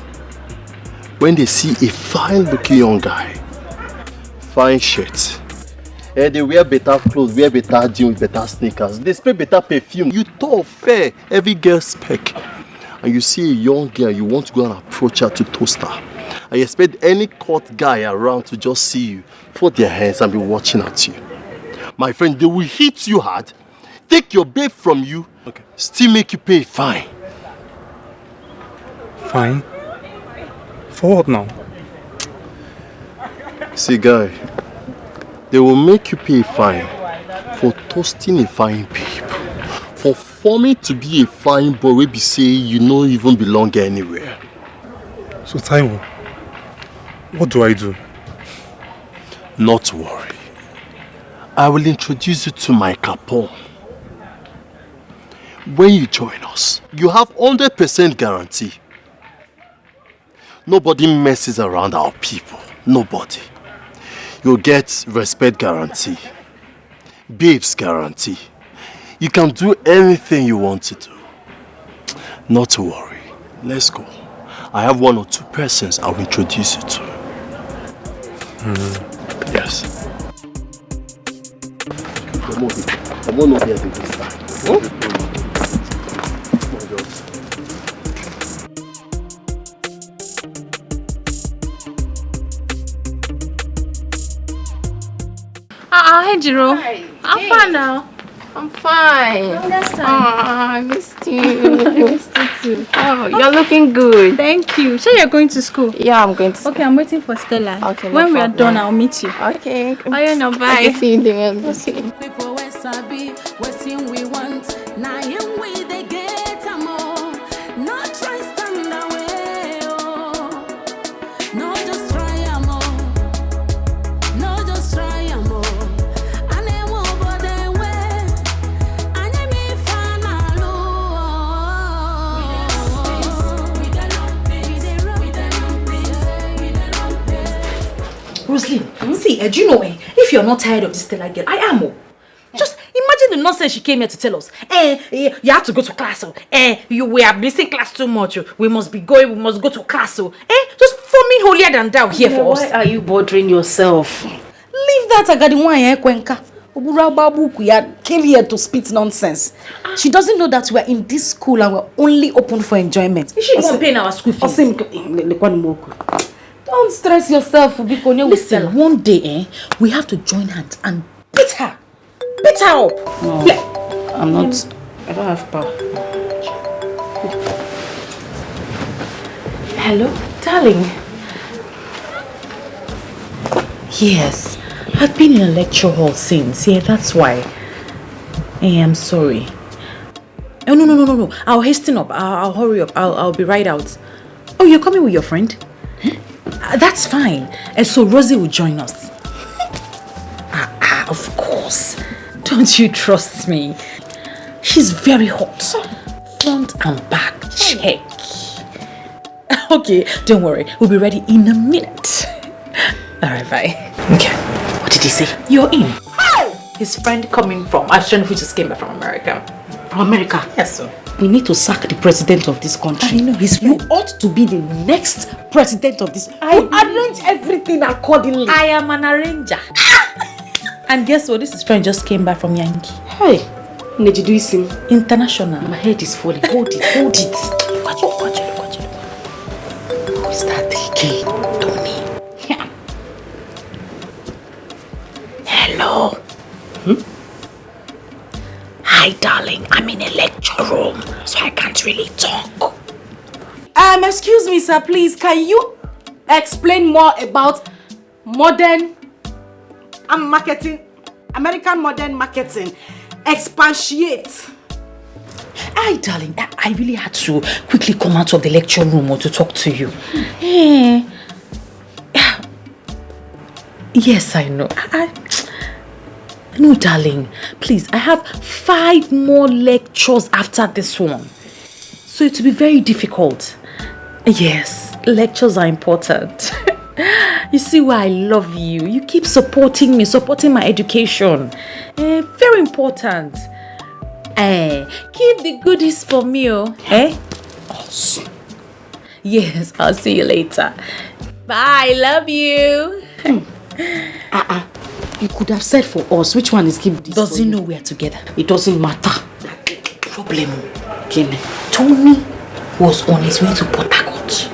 [SPEAKER 11] when they see a fine-looking young guy, fine shirt, and they wear better clothes, wear better jeans with better sneakers, they spray better perfume, you talk fair, every girl spec, and you see a young girl, you want to go and approach her to toast her, and you expect any cult guy around to just see you, put their hands and be watching at you. My friend, they will hit you hard, take your babe from you, still make you pay fine.
[SPEAKER 10] Fine? For what now?
[SPEAKER 11] See, guy, they will make you pay fine for toasting a fine babe, for forming to be a fine boy, we be say you don't even belong anywhere.
[SPEAKER 10] So Taiwo, What do I do?
[SPEAKER 11] Not to worry. I will introduce you to my Capone. When you join us, you have 100% guarantee. Nobody messes around our people. Nobody. You'll get respect guarantee. Babes guarantee. You can do anything you want to do. Not to worry. Let's go. I have 1 or 2 persons I'll introduce you to. Yes. Come on over here this time. Huh?
[SPEAKER 6] Hey, Jiro. I'm fine now.
[SPEAKER 2] I'm fine.
[SPEAKER 6] Last time.
[SPEAKER 2] I missed you. I missed you too. Oh, you're looking good.
[SPEAKER 6] Thank you. Sure, you're going to school?
[SPEAKER 2] Yeah, I'm going to school.
[SPEAKER 6] Okay, I'm waiting for Stella.
[SPEAKER 2] Okay,
[SPEAKER 6] when we are done, I'll meet you.
[SPEAKER 2] Okay.
[SPEAKER 6] Oh, yeah, no, bye.
[SPEAKER 2] Okay, see you there. Okay.
[SPEAKER 12] People we sabi, wetin we want. Na him we dey get am all. No try stand away, oh. No just try am all. No just try am all. Ane wo bode we. Ane mi fanalu. We dey run things. We dey run things. We dey run things.
[SPEAKER 3] Rosaline, see, do you know if you're not tired of this Stella girl, I am. Just imagine the nonsense she came here to tell us. You have to go to class. We are missing class too much. We must be going. We must go to class. Just forming holier than thou here for us.
[SPEAKER 7] Why are you bothering yourself?
[SPEAKER 3] Leave that Agadiwan Kwenka.
[SPEAKER 7] Obura Babu came here to spit nonsense. She doesn't know that we're in this school and we're only open for enjoyment.
[SPEAKER 3] Is she even paying our school fees?
[SPEAKER 7] Don't stress yourself.
[SPEAKER 3] Listen, one day, we have to join hands and beat her. Beat her up.
[SPEAKER 7] No, I'm not. I don't have power.
[SPEAKER 3] Hello, darling. Yes, I've been in a lecture hall since. Yeah, that's why. Hey, I'm sorry. Oh, no. I'll hasten up. I'll hurry up. I'll be right out. Oh, you're coming with your friend? That's fine. And so Rosie will join us. Of course. Don't you trust me? She's very hot. Front and back. Check. Okay, don't worry. We'll be ready in a minute. Alright, bye. Okay. What did he say? You're in. Hi! His friend coming from Ashton, who just came back from America.
[SPEAKER 7] From America?
[SPEAKER 3] Yes, sir.
[SPEAKER 7] We need to sack the president of this country.
[SPEAKER 3] I know.
[SPEAKER 7] You ought to be the next president of this. I arrange everything accordingly.
[SPEAKER 3] I am an arranger. And guess what? This is friend just came back from Yankee.
[SPEAKER 7] Hey, Nejiduisim.
[SPEAKER 3] International.
[SPEAKER 7] My head is falling. Hold it. Watch it.
[SPEAKER 3] Who is that again? Tony. Yeah. Hello. Hi, darling. I'm in a lecture room, so I can't really talk.
[SPEAKER 7] Excuse me, sir. Please, can you explain more about modern marketing, American modern marketing? Expatiate.
[SPEAKER 3] Hi, darling. I really had to quickly come out of the lecture room to talk to you. Yes, I know. No, darling. Please, I have 5 more lectures after this one. So it will be very difficult. Yes, lectures are important. You see why I love you. You keep supporting me, supporting my education. Very important. Keep the goodies for me, Awesome. Yes, I'll see you later. Bye, love you.
[SPEAKER 7] You could have said for us which one is keep this.
[SPEAKER 3] Does he know we're together?
[SPEAKER 7] It doesn't matter.
[SPEAKER 3] Problem. Tony was on his way to Port Harcourt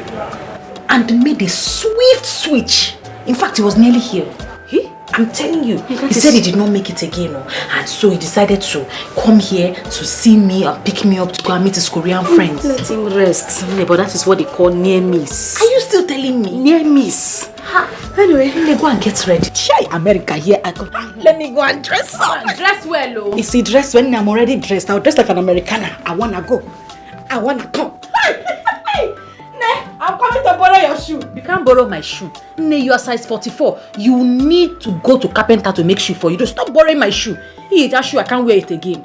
[SPEAKER 3] and made a swift switch. In fact, he was nearly here. I'm telling you. He said he did not make it again. And so he decided to come here to see me and pick me up to go and meet his Korean friends.
[SPEAKER 7] Let him rest. But that is what they call near miss.
[SPEAKER 3] Are you still telling me?
[SPEAKER 7] Near miss.
[SPEAKER 3] Anyway, let me go and get ready.
[SPEAKER 7] Shy America here.
[SPEAKER 3] Let me go and dress up.
[SPEAKER 7] Dress well, oh. You see, dress when I'm already dressed. I'll dress like an Americana. I wanna go. I wanna come. I'm coming to borrow your shoe.
[SPEAKER 3] You can't borrow my shoe. Nay, you are size 44. You need to go to carpenter to make shoe for you. Don't stop borrowing my shoe. Hey, that shoe, I can't wear it again.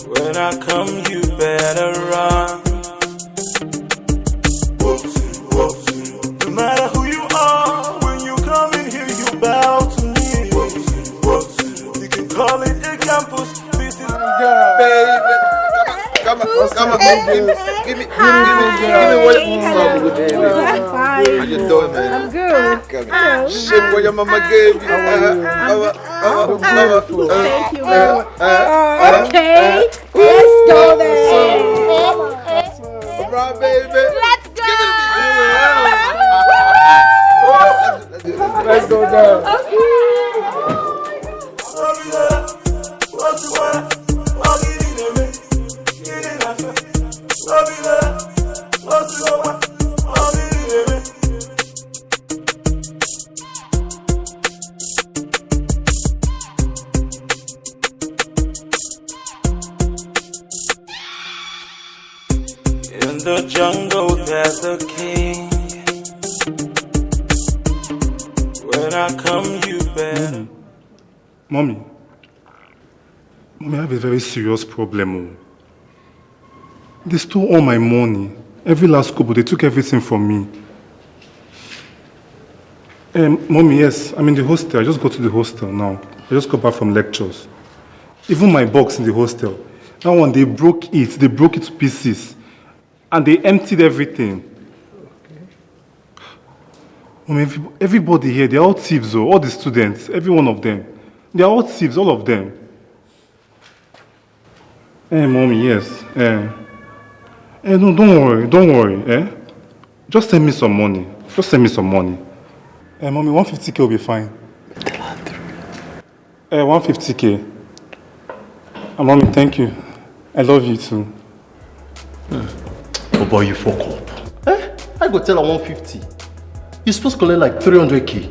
[SPEAKER 8] When I come, you better run. No matter who you are, when you come in here, you bow to me. You can call it a campus. This is
[SPEAKER 13] baby. Come on, give me what you want, baby. How you doing, man?
[SPEAKER 2] I'm good.
[SPEAKER 13] Shit, what your mama gave you.
[SPEAKER 2] Thank you very much.
[SPEAKER 7] Okay, let's go then.
[SPEAKER 13] Right, baby.
[SPEAKER 7] Let's go.
[SPEAKER 13] Let's go down.
[SPEAKER 8] in the jungle, there's a king. When I come, you better.
[SPEAKER 10] Mommy, I have a very serious problem. They stole all my money. Every last couple, they took everything from me. Mommy, yes, I'm in the hostel. I just go to the hostel now. I just got back from lectures. Even my box in the hostel. That one, they broke it. They broke it to pieces. And they emptied everything. Mommy, everybody here, they're all thieves, all the students, every one of them. They're all thieves, all of them. Mommy, yes. No, don't worry. Just send me some money. Mommy, 150K will be fine. 150K. Mommy, thank you. I love you too.
[SPEAKER 11] Oh boy, you fuck up. I go tell her 150. You're supposed to collect like 300K.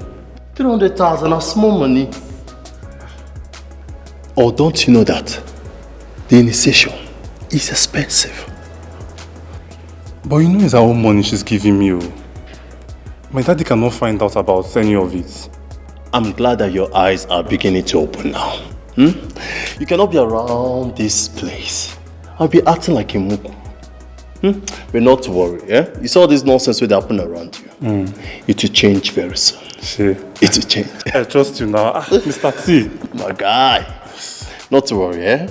[SPEAKER 11] 300,000 are small money. Or don't you know that the initiation is expensive?
[SPEAKER 10] But you know it's her own money she's giving me. My daddy cannot find out about any of it.
[SPEAKER 11] I'm glad that your eyes are beginning to open now. You cannot be around this place. I'll be acting like a muku. But not to worry, You saw this nonsense will happen around you. It will change very soon.
[SPEAKER 10] It
[SPEAKER 11] will change.
[SPEAKER 10] I trust you now. Mr. T.
[SPEAKER 11] My guy. Not to worry, Okay.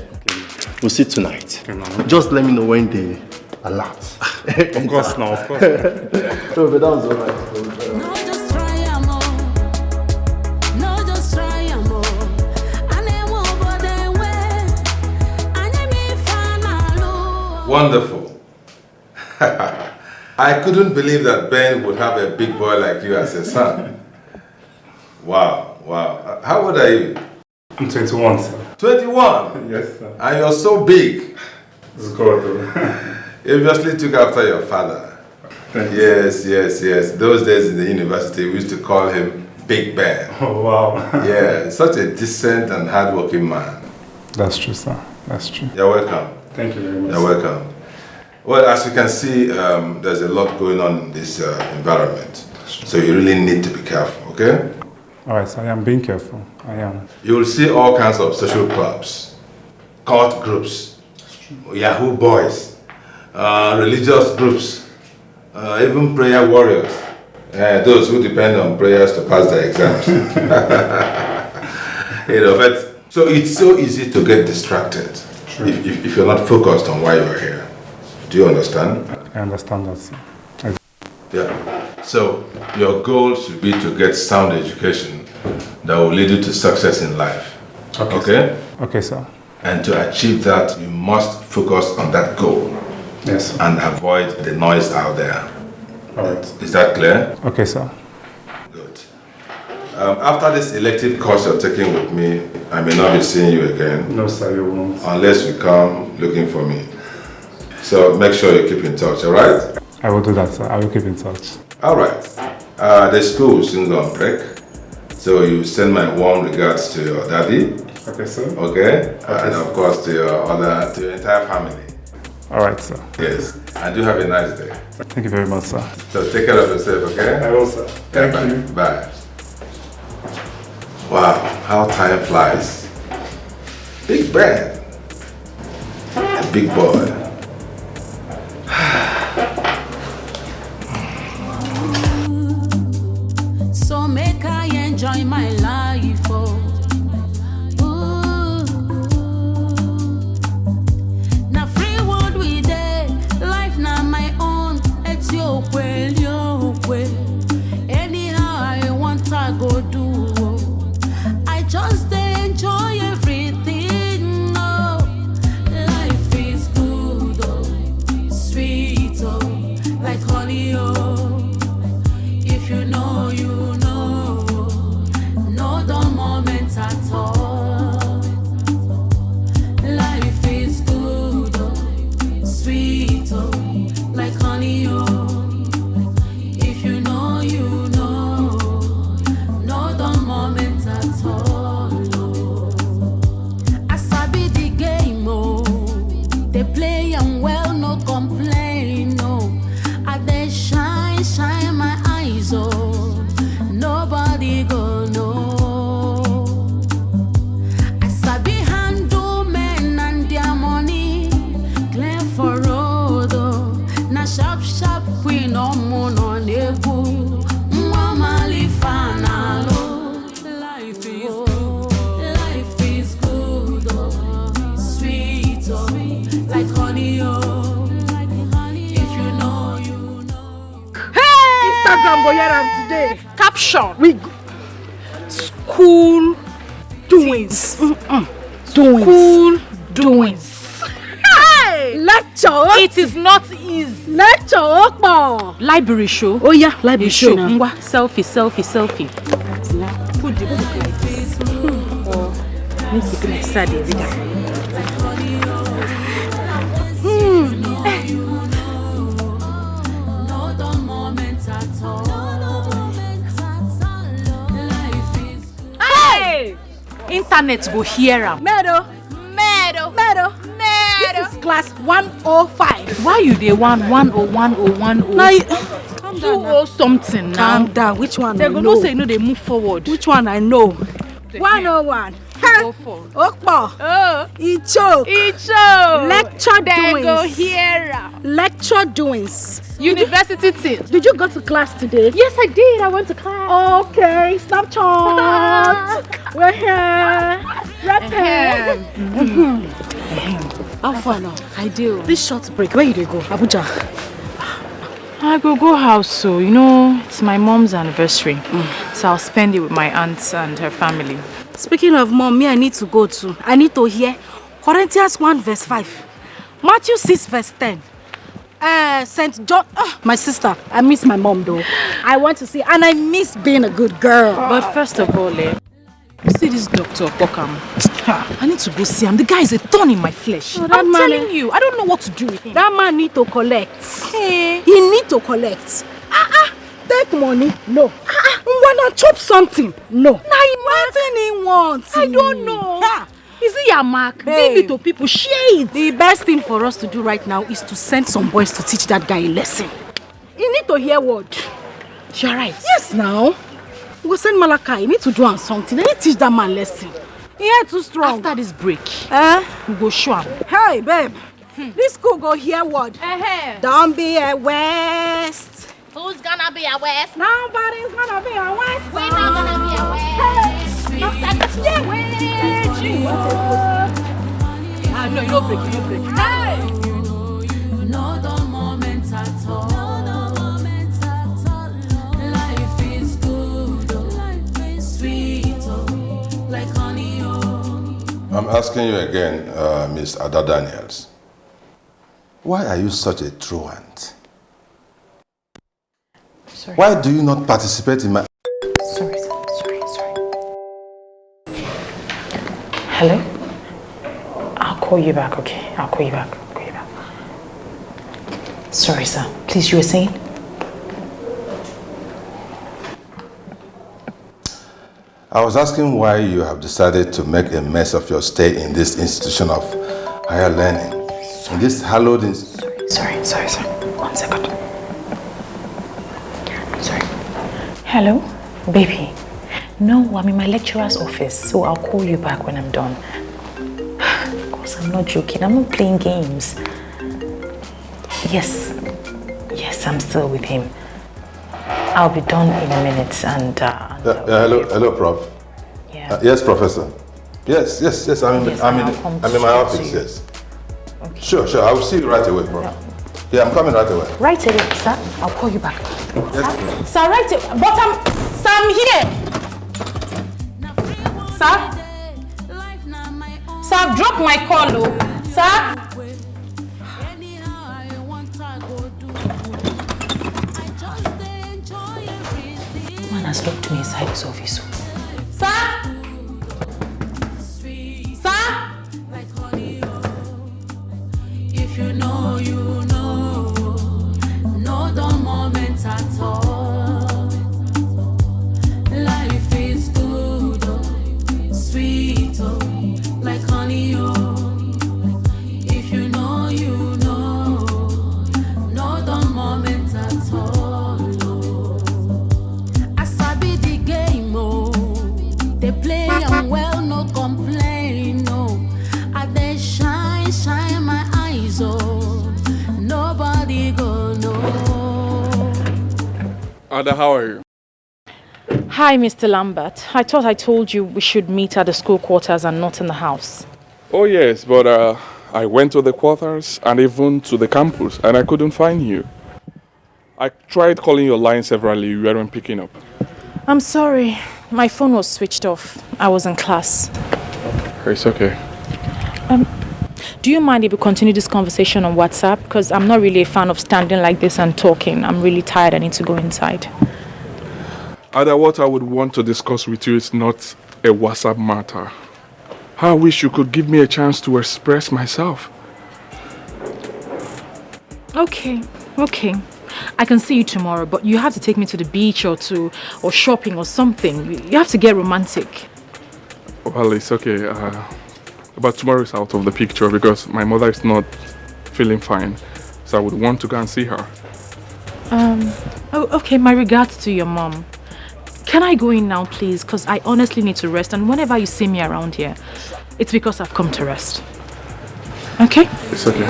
[SPEAKER 11] We'll see tonight. Okay, just let me know when they alert.
[SPEAKER 10] Of course now, of course.
[SPEAKER 11] No, but that was alright.
[SPEAKER 14] Wonderful. I couldn't believe that Ben would have a big boy like you as a son. Wow. How old are you?
[SPEAKER 10] I'm 21, sir.
[SPEAKER 14] 21?
[SPEAKER 10] Yes, sir.
[SPEAKER 14] And you're so big.
[SPEAKER 10] It's good.
[SPEAKER 14] You obviously took after your father. Yes. Those days in the university, we used to call him Big Ben.
[SPEAKER 10] Oh, wow.
[SPEAKER 14] Yeah, such a decent and hardworking man.
[SPEAKER 10] That's true, sir. That's true.
[SPEAKER 14] You're welcome.
[SPEAKER 10] Thank you very much.
[SPEAKER 14] You're welcome. Well, as you can see, there's a lot going on in this environment. So you really need to be careful, okay?
[SPEAKER 10] All right, so I am being careful. I am.
[SPEAKER 14] You will see all kinds of social clubs, cult groups, Yahoo boys, religious groups, even prayer warriors. Those who depend on prayers to pass their exams. But so it's so easy to get distracted if you're not focused on why you're here. Do you understand?
[SPEAKER 10] I understand that, sir.
[SPEAKER 14] Yeah. So your goal should be to get sound education that will lead you to success in life. Okay?
[SPEAKER 10] Okay, sir.
[SPEAKER 14] And to achieve that, you must focus on that goal.
[SPEAKER 10] Yes.
[SPEAKER 14] And avoid the noise out there.
[SPEAKER 10] All right.
[SPEAKER 14] Is that clear?
[SPEAKER 10] Okay, sir.
[SPEAKER 14] Good. After this elective course you're taking with me, I may not be seeing you again.
[SPEAKER 10] No, sir, you won't.
[SPEAKER 14] Unless you come looking for me. So make sure you keep in touch, all right?
[SPEAKER 10] I will do that, sir. I will keep in touch.
[SPEAKER 14] All right. The school will soon go on break. So you send my warm regards to your daddy.
[SPEAKER 10] Okay, sir.
[SPEAKER 14] Okay? And of course to your entire family.
[SPEAKER 10] Alright, sir.
[SPEAKER 14] Yes. And do have a nice day.
[SPEAKER 10] Thank you very much, sir.
[SPEAKER 14] So take care of yourself, okay?
[SPEAKER 10] I will, sir. Thank
[SPEAKER 14] bye.
[SPEAKER 10] you.
[SPEAKER 14] Bye. Wow, how time flies. Big man. A big boy.
[SPEAKER 12] So make I enjoy my life, oh. Ooh. Now free world we dey, life na my own. It's your way, your way. Anyhow I want I go do. Oh. I just dey enjoy everything. Oh, life is good, oh, sweet, oh, like honey, oh. If you know, you know, no dull moments at all. Life is good, oh, sweet, oh, like honey, oh. If you know, you know, no dull moments at all. Oh. I sabi the game, oh, they play and well, no complain, no. I they shine, shine my eyes, oh, nobody go know. I sabi handle men and their money, clear for road, oh. Na sharp, sharp we no moon on egu. Mwamali fanalo. Life is good, life is good, oh, sweet, oh, like honey, oh. If you know, you
[SPEAKER 2] Instagram go hear am today.
[SPEAKER 7] Caption.
[SPEAKER 2] We school doings. Doings.
[SPEAKER 7] School doings.
[SPEAKER 2] Hey! Lecture.
[SPEAKER 7] It is not easy.
[SPEAKER 2] Lecture opo.
[SPEAKER 7] Library show.
[SPEAKER 2] Oh yeah, library show.
[SPEAKER 7] Ngwa, selfie, selfie, selfie.
[SPEAKER 2] Put the book like this.
[SPEAKER 7] Need to be like sad every time.
[SPEAKER 12] no dull moments at all. Life is
[SPEAKER 7] Hey! Internet go hear am.
[SPEAKER 2] Meadow.
[SPEAKER 7] Meadow.
[SPEAKER 2] Meadow. This is class 105.
[SPEAKER 7] Why you dey 1010101?
[SPEAKER 2] Now,
[SPEAKER 7] Calm down. 20 something now.
[SPEAKER 2] Calm down. Which one
[SPEAKER 7] They
[SPEAKER 2] I
[SPEAKER 7] go
[SPEAKER 2] know?
[SPEAKER 7] know say no, they move forward.
[SPEAKER 2] Which one I know? 101.
[SPEAKER 7] Go for.
[SPEAKER 2] Okpo.
[SPEAKER 7] Oh,
[SPEAKER 2] Icho.
[SPEAKER 7] Icho.
[SPEAKER 2] Lecture
[SPEAKER 7] They go
[SPEAKER 2] doings.
[SPEAKER 7] hear am.
[SPEAKER 2] Lecture doings.
[SPEAKER 7] University thing.
[SPEAKER 2] Did you go to class today?
[SPEAKER 7] Yes, I did. I went to class.
[SPEAKER 2] Okay, Snapchat. We're here. Rapping. How far now?
[SPEAKER 7] I do.
[SPEAKER 2] This short break, where you dey go? Abuja.
[SPEAKER 3] I go house, so you know it's my mom's anniversary, so I'll spend it with my aunts and her family.
[SPEAKER 2] Speaking of mom, me I need to go too. I need to hear Corinthians 1 verse 5, Matthew 6 verse 10. St. John. My sister, I miss my mom though. I want to see, and I miss being a good girl.
[SPEAKER 3] But first of all, you see this Dr. Pokam. I need to go see him. The guy is a thorn in my flesh.
[SPEAKER 2] Oh,
[SPEAKER 3] I'm telling you, I don't know what to do with him.
[SPEAKER 2] That man need to collect.
[SPEAKER 3] Hey.
[SPEAKER 2] He need to collect. Take money. No. Wanna chop something? No. Nothing he wants.
[SPEAKER 3] I don't know. Is it your mark?
[SPEAKER 2] Babe.
[SPEAKER 3] Give it to people. Share it.
[SPEAKER 2] The best thing for us to do right now is to send some boys to teach that guy a lesson. He need to hear word.
[SPEAKER 3] You're right.
[SPEAKER 2] Yes, now. We'll send Malaka. He need to do something. They need to teach that man lesson. He ain't too strong.
[SPEAKER 3] After this break, we go show him.
[SPEAKER 2] Hey, babe. This school go hear word. Don't be a waste.
[SPEAKER 7] Who's gonna be a West?
[SPEAKER 2] Nobody's gonna be a waste.
[SPEAKER 7] We're not gonna be a West. Not like a no, you don't break, you don't break. Hey!
[SPEAKER 12] no dull moments at all. Life is good, oh, life is sweet, oh, like honey, oh.
[SPEAKER 14] I'm asking you again, Miss Ada Daniels. Why are you such a truant?
[SPEAKER 3] Sorry.
[SPEAKER 14] Why do you not participate in my...
[SPEAKER 3] Sorry. Hello? I'll call you back, okay? I'll call you back. Sorry, sir. Please, you were saying?
[SPEAKER 14] I was asking why you have decided to make a mess of your stay in this institution of higher learning. In this hallowed
[SPEAKER 3] Sorry. 1 second. Sorry. Hello? Baby. No, I'm in my lecturer's office, so I'll call you back when I'm done. Of course, I'm not joking. I'm not playing games. Yes, I'm still with him. I'll be done in a minute and...
[SPEAKER 14] hello, Prof.
[SPEAKER 3] Yeah.
[SPEAKER 14] Yes, Professor. Yes, I'm in my office, yes.
[SPEAKER 3] Okay.
[SPEAKER 14] Sure, I will see you right away, Prof. Yeah, I'm coming right away.
[SPEAKER 3] Right away, sir. I'll call you back.
[SPEAKER 14] Yes,
[SPEAKER 3] Sir, right away. But I'm here. Sir? Sir, I've dropped my call, though. Sir? Man has locked me inside his office. Sir? Sir?
[SPEAKER 12] If you know, you know. No the moment at all. Life is good, oh, sweet, oh, like honey, oh. If you know, you know. No the moment at all, oh. I sabi the game, oh. They play and well, no complain, no. I they shine my eyes, oh. Nobody go know.
[SPEAKER 1] Ada, how are you?
[SPEAKER 3] Hi, Mr. Lambert. I thought I told you we should meet at the school quarters and not in the house.
[SPEAKER 1] Oh yes, but I went to the quarters and even to the campus and I couldn't find you. I tried calling your line severally, you weren't picking up.
[SPEAKER 3] I'm sorry. My phone was switched off. I was in class.
[SPEAKER 1] It's okay.
[SPEAKER 3] Do you mind if we continue this conversation on WhatsApp? Because I'm not really a fan of standing like this and talking. I'm really tired. I need to go inside.
[SPEAKER 1] Ada, what I would want to discuss with you is not a WhatsApp matter. I wish you could give me a chance to express myself.
[SPEAKER 3] Okay. I can see you tomorrow, but you have to take me to the beach or shopping or something. You have to get romantic.
[SPEAKER 1] Well, it's okay. But tomorrow is out of the picture because my mother is not feeling fine. So I would want to go and see her.
[SPEAKER 3] Okay, my regards to your mom. Can I go in now, please? Because I honestly need to rest. And whenever you see me around here, it's because I've come to rest. Okay?
[SPEAKER 1] It's okay.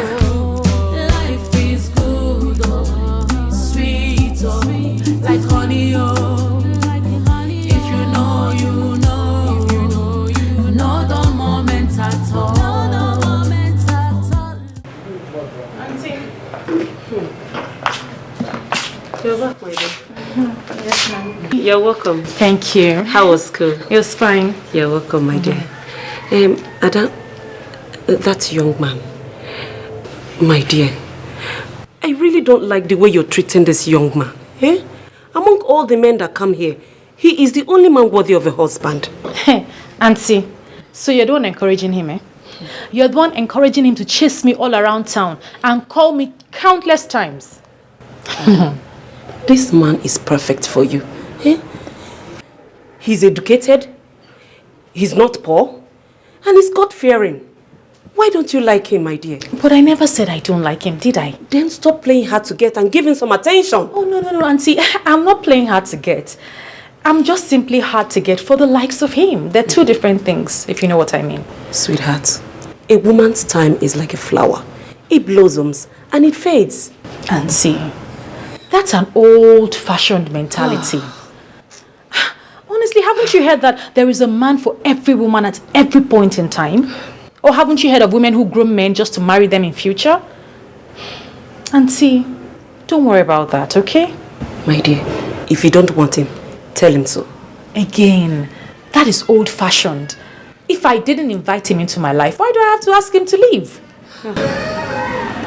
[SPEAKER 12] Life is good, oh, sweet, oh, like honey, oh. If you know, you know. You know the moment at all.
[SPEAKER 2] Auntie. You're back, my dear.
[SPEAKER 3] Yes, ma'am.
[SPEAKER 2] You're welcome.
[SPEAKER 3] Thank you.
[SPEAKER 2] How was school?
[SPEAKER 3] It was fine.
[SPEAKER 2] You're welcome, my dear. Ada, that young man, my dear, I really don't like the way you're treating this young man. Eh? Among all the men that come here, he is the only man worthy of a husband.
[SPEAKER 3] Hey, Auntie, so you're the one encouraging him, eh? You're the one encouraging him to chase me all around town and call me countless times.
[SPEAKER 2] This man is perfect for you. Eh? He's educated, he's not poor, and he's God-fearing. Why don't you like him, my dear?
[SPEAKER 3] But I never said I don't like him, did I?
[SPEAKER 2] Then stop playing hard to get and give him some attention.
[SPEAKER 3] Oh, no, Auntie. I'm not playing hard to get. I'm just simply hard to get for the likes of him. They're two different things, if you know what I mean.
[SPEAKER 2] Sweetheart, a woman's time is like a flower. It blossoms and it fades.
[SPEAKER 3] Auntie, that's an old-fashioned mentality. Honestly, haven't you heard that there is a man for every woman at every point in time? Or haven't you heard of women who groom men just to marry them in future? Auntie, don't worry about that, okay?
[SPEAKER 2] My dear, if you don't want him, tell him so.
[SPEAKER 3] Again, that is old-fashioned. If I didn't invite him into my life, why do I have to ask him to leave?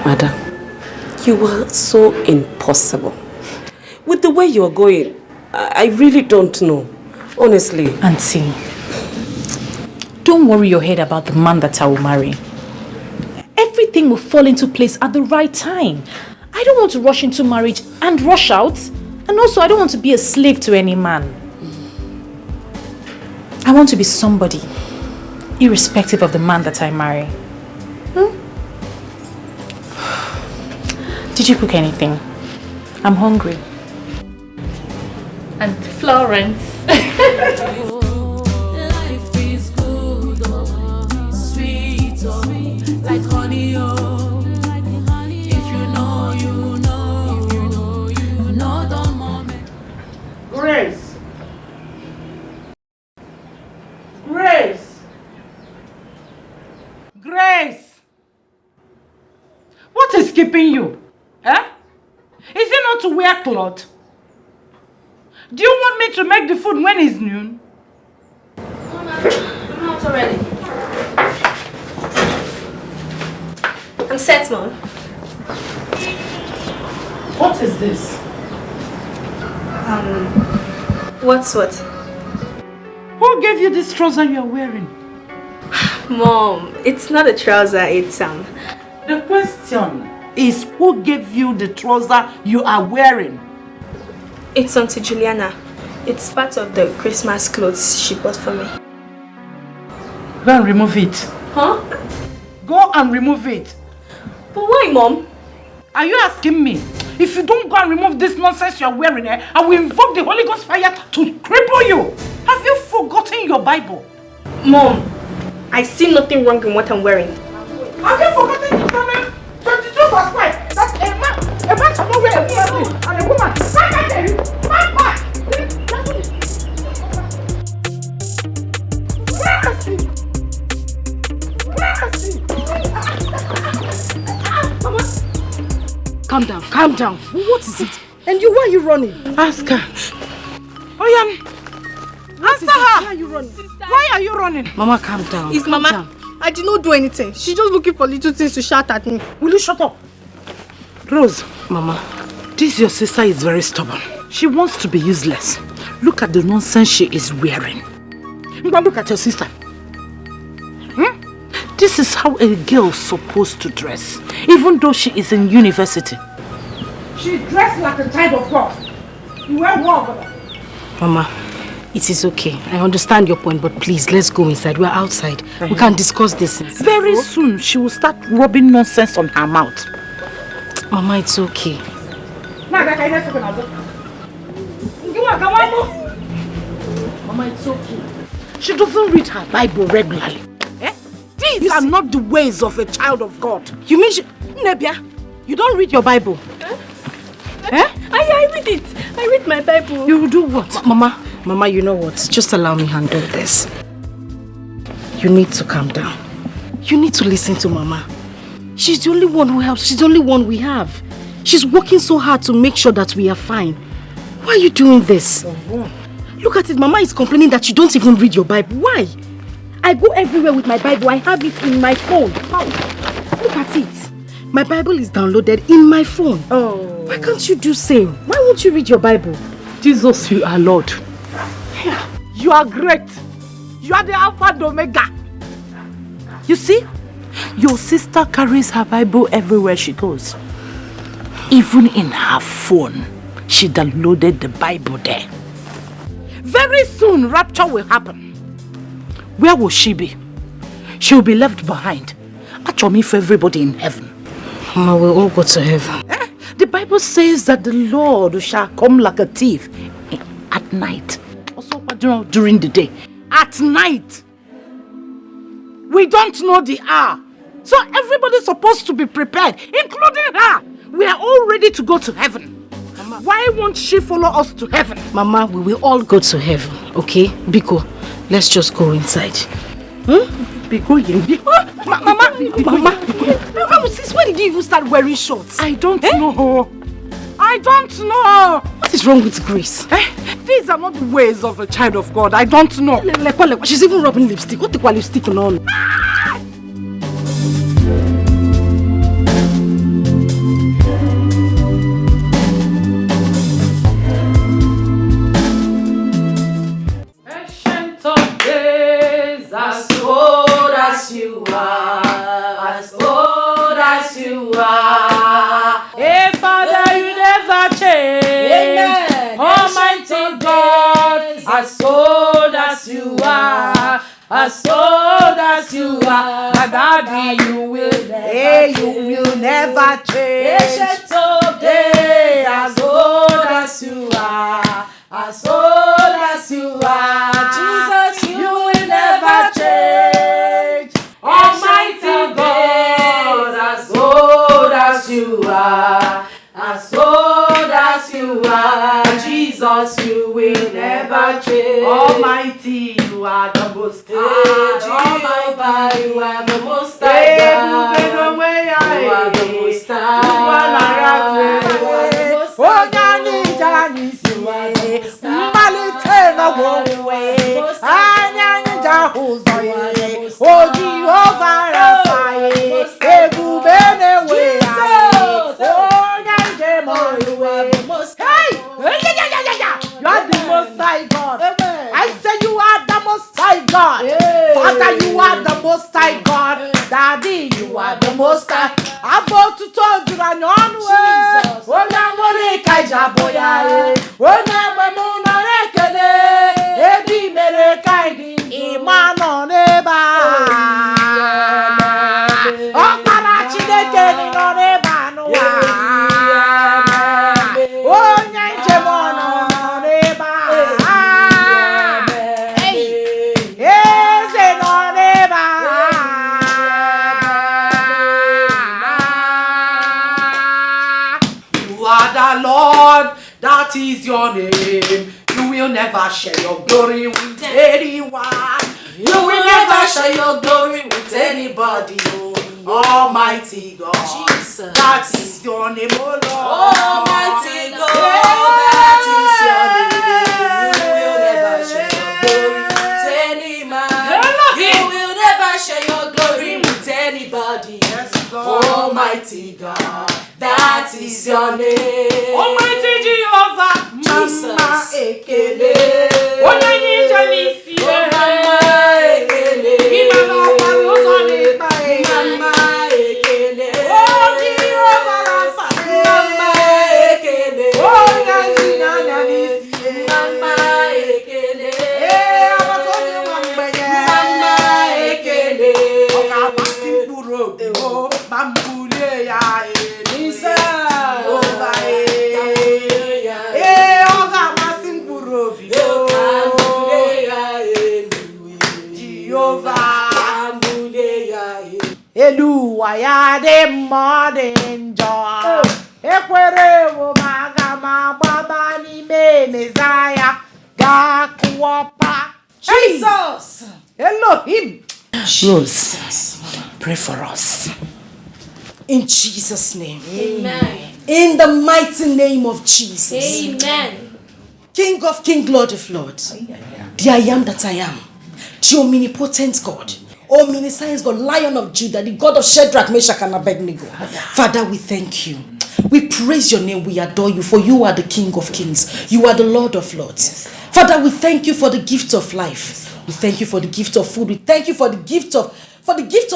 [SPEAKER 2] Madam, you are so impossible. With the way you're going, I really don't know. Honestly.
[SPEAKER 3] Auntie, don't worry your head about the man that I will marry. Everything will fall into place at the right time. I don't want to rush into marriage and rush out. And also, I don't want to be a slave to any man. I want to be somebody, irrespective of the man that I marry. Did you cook anything? I'm hungry.
[SPEAKER 6] And Florence.
[SPEAKER 12] Life is good, oh, sweet, oh, like honey, oh. If you know, you know. If you know, you know the moment.
[SPEAKER 15] Grace! Grace! Grace! What is keeping you? Eh? Is it not to wear cloth? Do you want me to make the food when it's noon?
[SPEAKER 6] I'm out already.
[SPEAKER 4] I'm set, Mom.
[SPEAKER 15] What is this?
[SPEAKER 4] What's what?
[SPEAKER 15] Who gave you this trouser you're wearing?
[SPEAKER 4] Mom, it's not a trouser, it's
[SPEAKER 15] The question is, who gave you the trouser you are wearing?
[SPEAKER 4] It's Auntie Juliana. It's part of the Christmas clothes she bought for me.
[SPEAKER 15] Go and remove it.
[SPEAKER 4] Huh?
[SPEAKER 15] Go and remove it.
[SPEAKER 4] But why, Mom?
[SPEAKER 15] Are you asking me? If you don't go and remove this nonsense you're wearing, I will invoke the Holy Ghost fire to cripple you. Have you forgotten your Bible?
[SPEAKER 4] Mom, I see nothing wrong in what I'm wearing.
[SPEAKER 15] Have you forgotten Deuteronomy 22 verse 5? That a man shall not wear a woman and a woman.
[SPEAKER 2] Calm down. What is it? And you, why are you running?
[SPEAKER 15] Ask her. Oh yeah. Answer her.
[SPEAKER 2] Why are you running?
[SPEAKER 15] Why are you running?
[SPEAKER 2] Mama, calm down.
[SPEAKER 4] It's Mama. I did not do anything. She's just looking for little things to shout at me.
[SPEAKER 15] Will you shut up? Rose.
[SPEAKER 2] Mama.
[SPEAKER 15] This your sister is very stubborn. She wants to be useless. Look at the nonsense she is wearing. Look at your sister. This is how a girl is supposed to dress, even though she is in university. She dressed like a child of God. You wear what?
[SPEAKER 2] Mama, it is okay. I understand your point, but please, let's go inside. We're outside. We can discuss this inside.
[SPEAKER 15] Very soon, she will start rubbing nonsense on her mouth.
[SPEAKER 2] Mama, it's okay.
[SPEAKER 15] Mama, it's okay. She doesn't read her Bible regularly. These are not the ways of a child of God.
[SPEAKER 2] You mean Nebia, you don't read your Bible?
[SPEAKER 4] I read it. I read my Bible.
[SPEAKER 2] You do what? Mama, you know what? Just allow me handle this. You need to calm down. You need to listen to Mama. She's the only one who helps. She's the only one we have. She's working so hard to make sure that we are fine. Why are you doing this? Look at it. Mama is complaining that you don't even read your Bible. Why? I go everywhere with my Bible. I have it in my phone. Look at it. My Bible is downloaded in my phone.
[SPEAKER 15] Oh.
[SPEAKER 2] Why can't you do same? Why won't you read your Bible?
[SPEAKER 15] Jesus, you are Lord. You are great. You are the Alpha and Omega. You see, your sister carries her Bible everywhere she goes. Even in her phone, she downloaded the Bible there. Very soon, rapture will happen. Where will she be? She will be left behind. Actually, for everybody in heaven.
[SPEAKER 2] Mama, we'll all go to heaven.
[SPEAKER 15] The Bible says that the Lord shall come like a thief at night. Also during the day. At night. We don't know the hour. So everybody's supposed to be prepared, including her. We are all ready to go to heaven. Mama, why won't she follow us to heaven?
[SPEAKER 2] Mama, we will all go to heaven, okay? Biko, let's just go inside.
[SPEAKER 15] Biko, Mama, since when did you even start wearing shorts? I don't know. I don't know.
[SPEAKER 2] What is wrong with Grace?
[SPEAKER 15] These are not the ways of a child of God. I don't know.
[SPEAKER 2] She's even rubbing lipstick. What the lipstick on?
[SPEAKER 15] Ancient of days, as old as you are, as old as you are. Hey, Father, you never change. Amen. Almighty God, as old as you are. as old as you are, my daddy, you will never change. Ancient of days, as old as you are, as old as you are, Jesus, you will never change. Almighty God, as old as you are, as old as you are, Jesus, you will never change. Almighty, you are the most high. Jehovah, you are the most high. You are the most high. You are the most high. Oh, Jehovah, you are the most high God. I say you are the most high God. Father, you are the most high God. Daddy, you are the most high. I'm about to talk to you on way. Oh, now money kaija boya. Oh, now my mona rekele. Ebi mere kaidi. Imano neba. Oh, para chideke ni no neba no. Oh, nyanche mono no neba. Eze no neba. You are the Lord, that is your name. You will never share your glory with anyone. You will never share your glory with anybody. Almighty God, Jesus, that is your name, oh Lord. Almighty God, that is your name. You will never share your glory with any man. You will never share your glory with anybody. Almighty God, that is your name. Almighty Jehovah, Jesus, ekele. Onye jalisi, mama ekele. Imama parozone pae, mama ekele. Oh Jehovah, mama ekele. Oh nyanisi, mama ekele. Abatoni wambenye, mama ekele. Oka pasi puro, oh bambule ya elisa. Eluwa ya de modern joy. Ekwere wo magama baba ni me Messiah. Ga kuopa. Jesus. Elohim.
[SPEAKER 7] Jesus. Pray for us. In Jesus' name.
[SPEAKER 6] Amen.
[SPEAKER 7] In the mighty name of Jesus.
[SPEAKER 6] Amen.
[SPEAKER 7] King of Kings, Lord of Lords. The I am that I am. The omnipotent God. Omniscience God, Lion of Judah, the God of Shadrach, Meshach, and Abednego. Father, we thank you. We praise your name. We adore you, for you are the King of Kings. You are the Lord of Lords. Father, we thank you for the gift of life. We thank you for the gift of food. We thank you for the gift of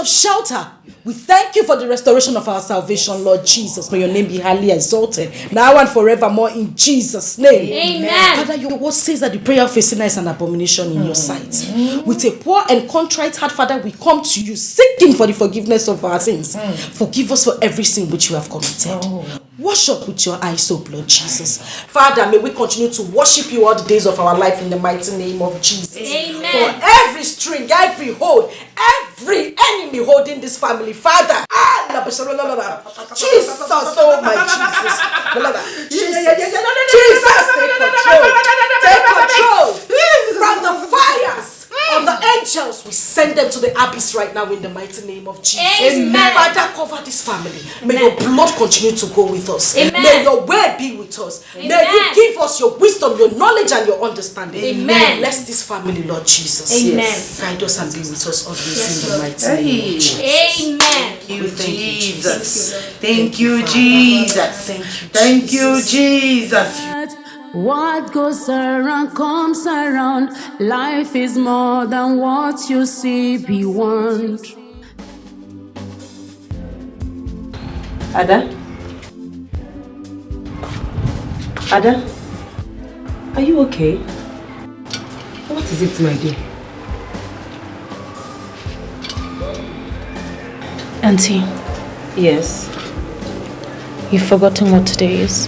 [SPEAKER 7] shelter. We thank you for the restoration of our salvation, Lord Jesus. May your name be highly exalted, now and forevermore, in Jesus' name.
[SPEAKER 6] Amen.
[SPEAKER 7] Father, your word says that the prayer of a sinner is an abomination in your sight. With a poor and contrite heart, Father, we come to you seeking for the forgiveness of our sins. Forgive us for every sin which we have committed. Wash up with your eyes, oh Lord Jesus. Father, may we continue to worship you all the days of our life in the mighty name of Jesus.
[SPEAKER 6] Amen.
[SPEAKER 7] For every string, every hold, every enemy holding this family, Father, Jesus, oh my Jesus, take control from the fires of the angels. We send them to the abyss right now in the mighty name of Jesus.
[SPEAKER 6] Amen.
[SPEAKER 7] Father, cover this family. May your blood continue to go with us.
[SPEAKER 6] Amen.
[SPEAKER 7] May your word be with us.
[SPEAKER 6] Amen.
[SPEAKER 7] May you give us your wisdom, your knowledge, and your understanding.
[SPEAKER 6] Amen.
[SPEAKER 7] Bless this family, Lord Jesus.
[SPEAKER 6] Amen.
[SPEAKER 7] Yes. Guide us and be with us always in the mighty name of Jesus.
[SPEAKER 6] Amen.
[SPEAKER 7] Thank you, Jesus.
[SPEAKER 15] Thank you, Jesus. Thank you, Jesus.
[SPEAKER 12] What goes around comes around. Life is more than what you see beyond.
[SPEAKER 15] Ada? Ada? Are you okay? What is it, my dear?
[SPEAKER 3] Auntie.
[SPEAKER 2] Yes.
[SPEAKER 3] You've forgotten what today is?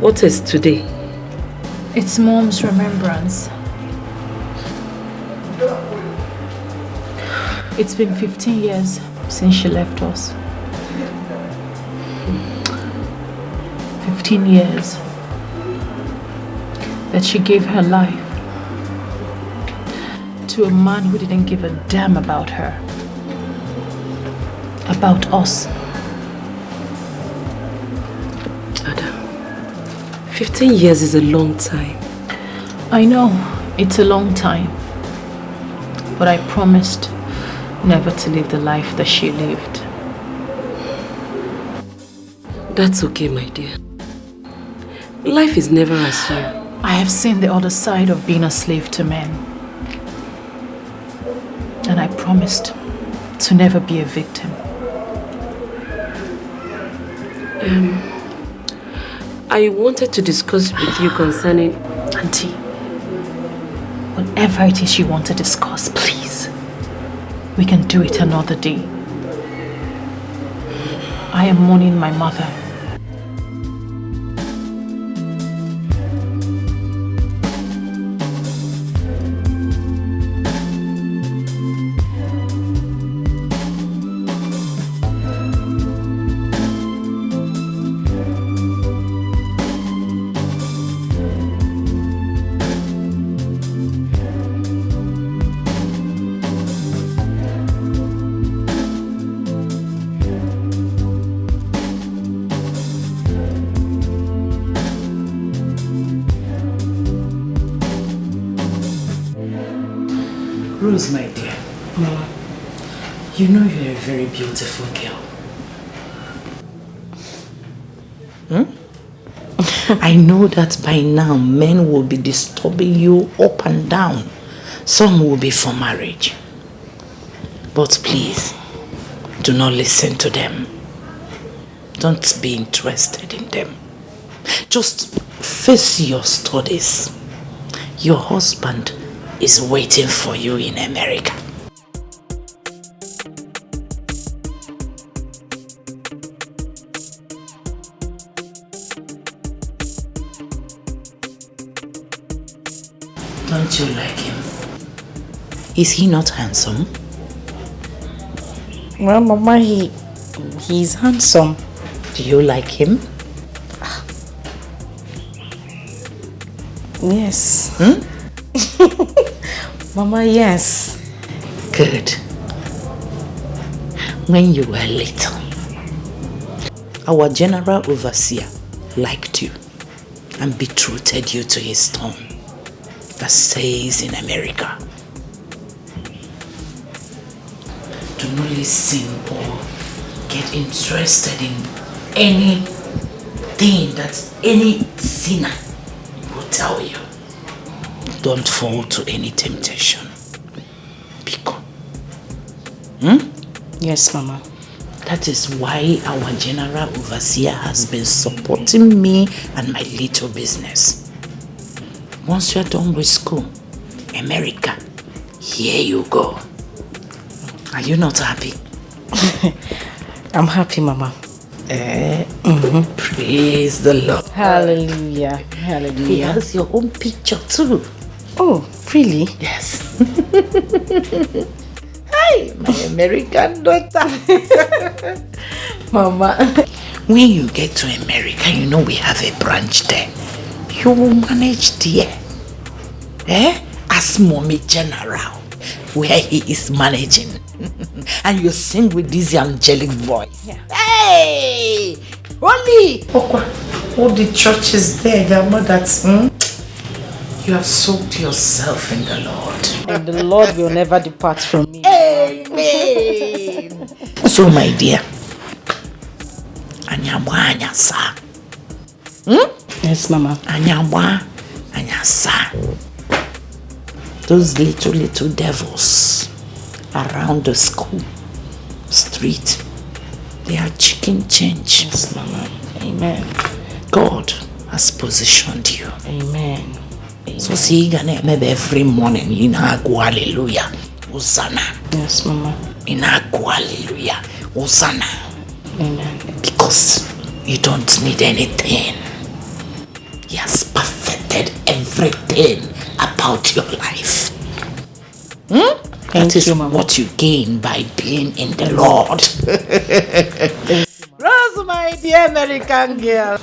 [SPEAKER 2] What is today?
[SPEAKER 3] It's Mom's remembrance. It's been 15 years since she left us. 15 years that she gave her life to a man who didn't give a damn about her, about us.
[SPEAKER 2] Ada, 15 years is a long time.
[SPEAKER 3] I know, it's a long time, but I promised never to live the life that she lived.
[SPEAKER 2] That's okay, my dear. Life is never as you.
[SPEAKER 3] I have seen the other side of being a slave to men. And I promised to never be a victim.
[SPEAKER 2] I wanted to discuss with you concerning...
[SPEAKER 3] Auntie, whatever it is you want to discuss, please. We can do it another day. I am mourning my mother.
[SPEAKER 16] Rose, my dear. Mama, you know you're a very beautiful girl. I know that by now men will be disturbing you up and down. Some will be for marriage. But please, do not listen to them. Don't be interested in them. Just face your studies. Your husband is waiting for you in America. Don't you like him? Is he not handsome?
[SPEAKER 7] Well, Mama, he's handsome.
[SPEAKER 16] Do you like him?
[SPEAKER 7] Yes. Mama, yes.
[SPEAKER 16] Good. When you were little, our general overseer liked you and betrothed you to his son that stays in America. Do not listen or get interested in anything that any sinner will tell you. Don't fall to any temptation. Because.
[SPEAKER 7] Yes, Mama.
[SPEAKER 16] That is why our general overseer has been supporting me and my little business. Once you're done with school, America, here you go. Are you not happy?
[SPEAKER 7] I'm happy, Mama.
[SPEAKER 16] Praise the Lord.
[SPEAKER 7] Hallelujah. Hallelujah.
[SPEAKER 16] He has your own picture too.
[SPEAKER 7] Oh, really?
[SPEAKER 16] Yes. Hi, my American daughter.
[SPEAKER 7] Mama.
[SPEAKER 16] When you get to America, you know we have a branch there. You will manage there. As Mommy General, where he is managing. And you sing with this angelic voice. Yeah. Hey! Holy! All the churches there, their mothers. You have soaked yourself in the Lord.
[SPEAKER 7] And the Lord will never depart from me.
[SPEAKER 16] Amen. So, my dear, anyasa.
[SPEAKER 7] Yes, Mama.
[SPEAKER 16] Anyasa. Those little devils around the school, street, they are chicken change.
[SPEAKER 7] Yes, Mama. Amen.
[SPEAKER 16] God has positioned you.
[SPEAKER 7] Amen.
[SPEAKER 16] So see, maybe every morning you know go hallelujah, Hosanna.
[SPEAKER 2] Yes, Mama.
[SPEAKER 16] You know go hallelujah, Hosanna.
[SPEAKER 2] Amen.
[SPEAKER 16] Because you don't need anything. He has perfected everything about your life. That is what you gain by being in the Lord. Rose, my dear American girl.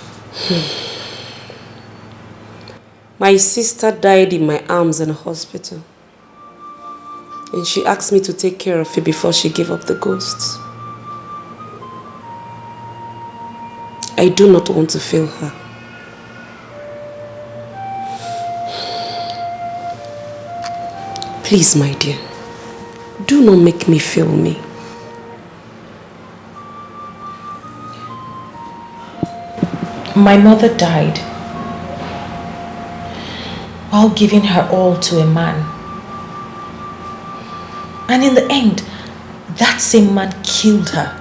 [SPEAKER 17] My sister died in my arms in a hospital. And she asked me to take care of it before she gave up the ghosts. I do not want to fail her. Please, my dear, do not make me fail me.
[SPEAKER 3] My mother died while giving her all to a man. And in the end, that same man killed her.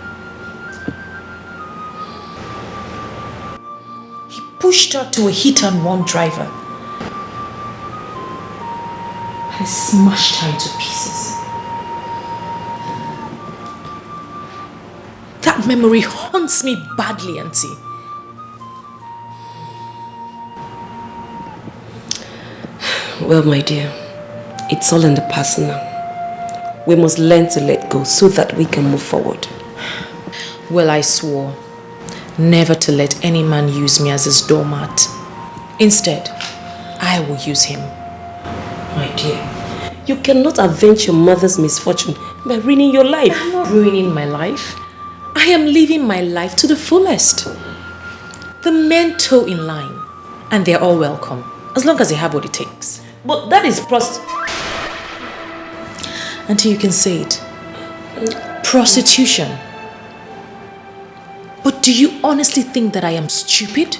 [SPEAKER 3] He pushed her to a hit-and-run driver and smashed her into pieces. That memory haunts me badly, Auntie.
[SPEAKER 17] Well, my dear, it's all in the past now. We must learn to let go so that we can move forward.
[SPEAKER 3] Well, I swore never to let any man use me as his doormat. Instead, I will use him.
[SPEAKER 17] My dear, you cannot avenge your mother's misfortune by ruining your life.
[SPEAKER 3] I'm not ruining my life. I am living my life to the fullest. The men toe in line, and they're all welcome, as long as they have what it takes.
[SPEAKER 17] But that is
[SPEAKER 3] Until you can say it. Prostitution. But do you honestly think that I am stupid?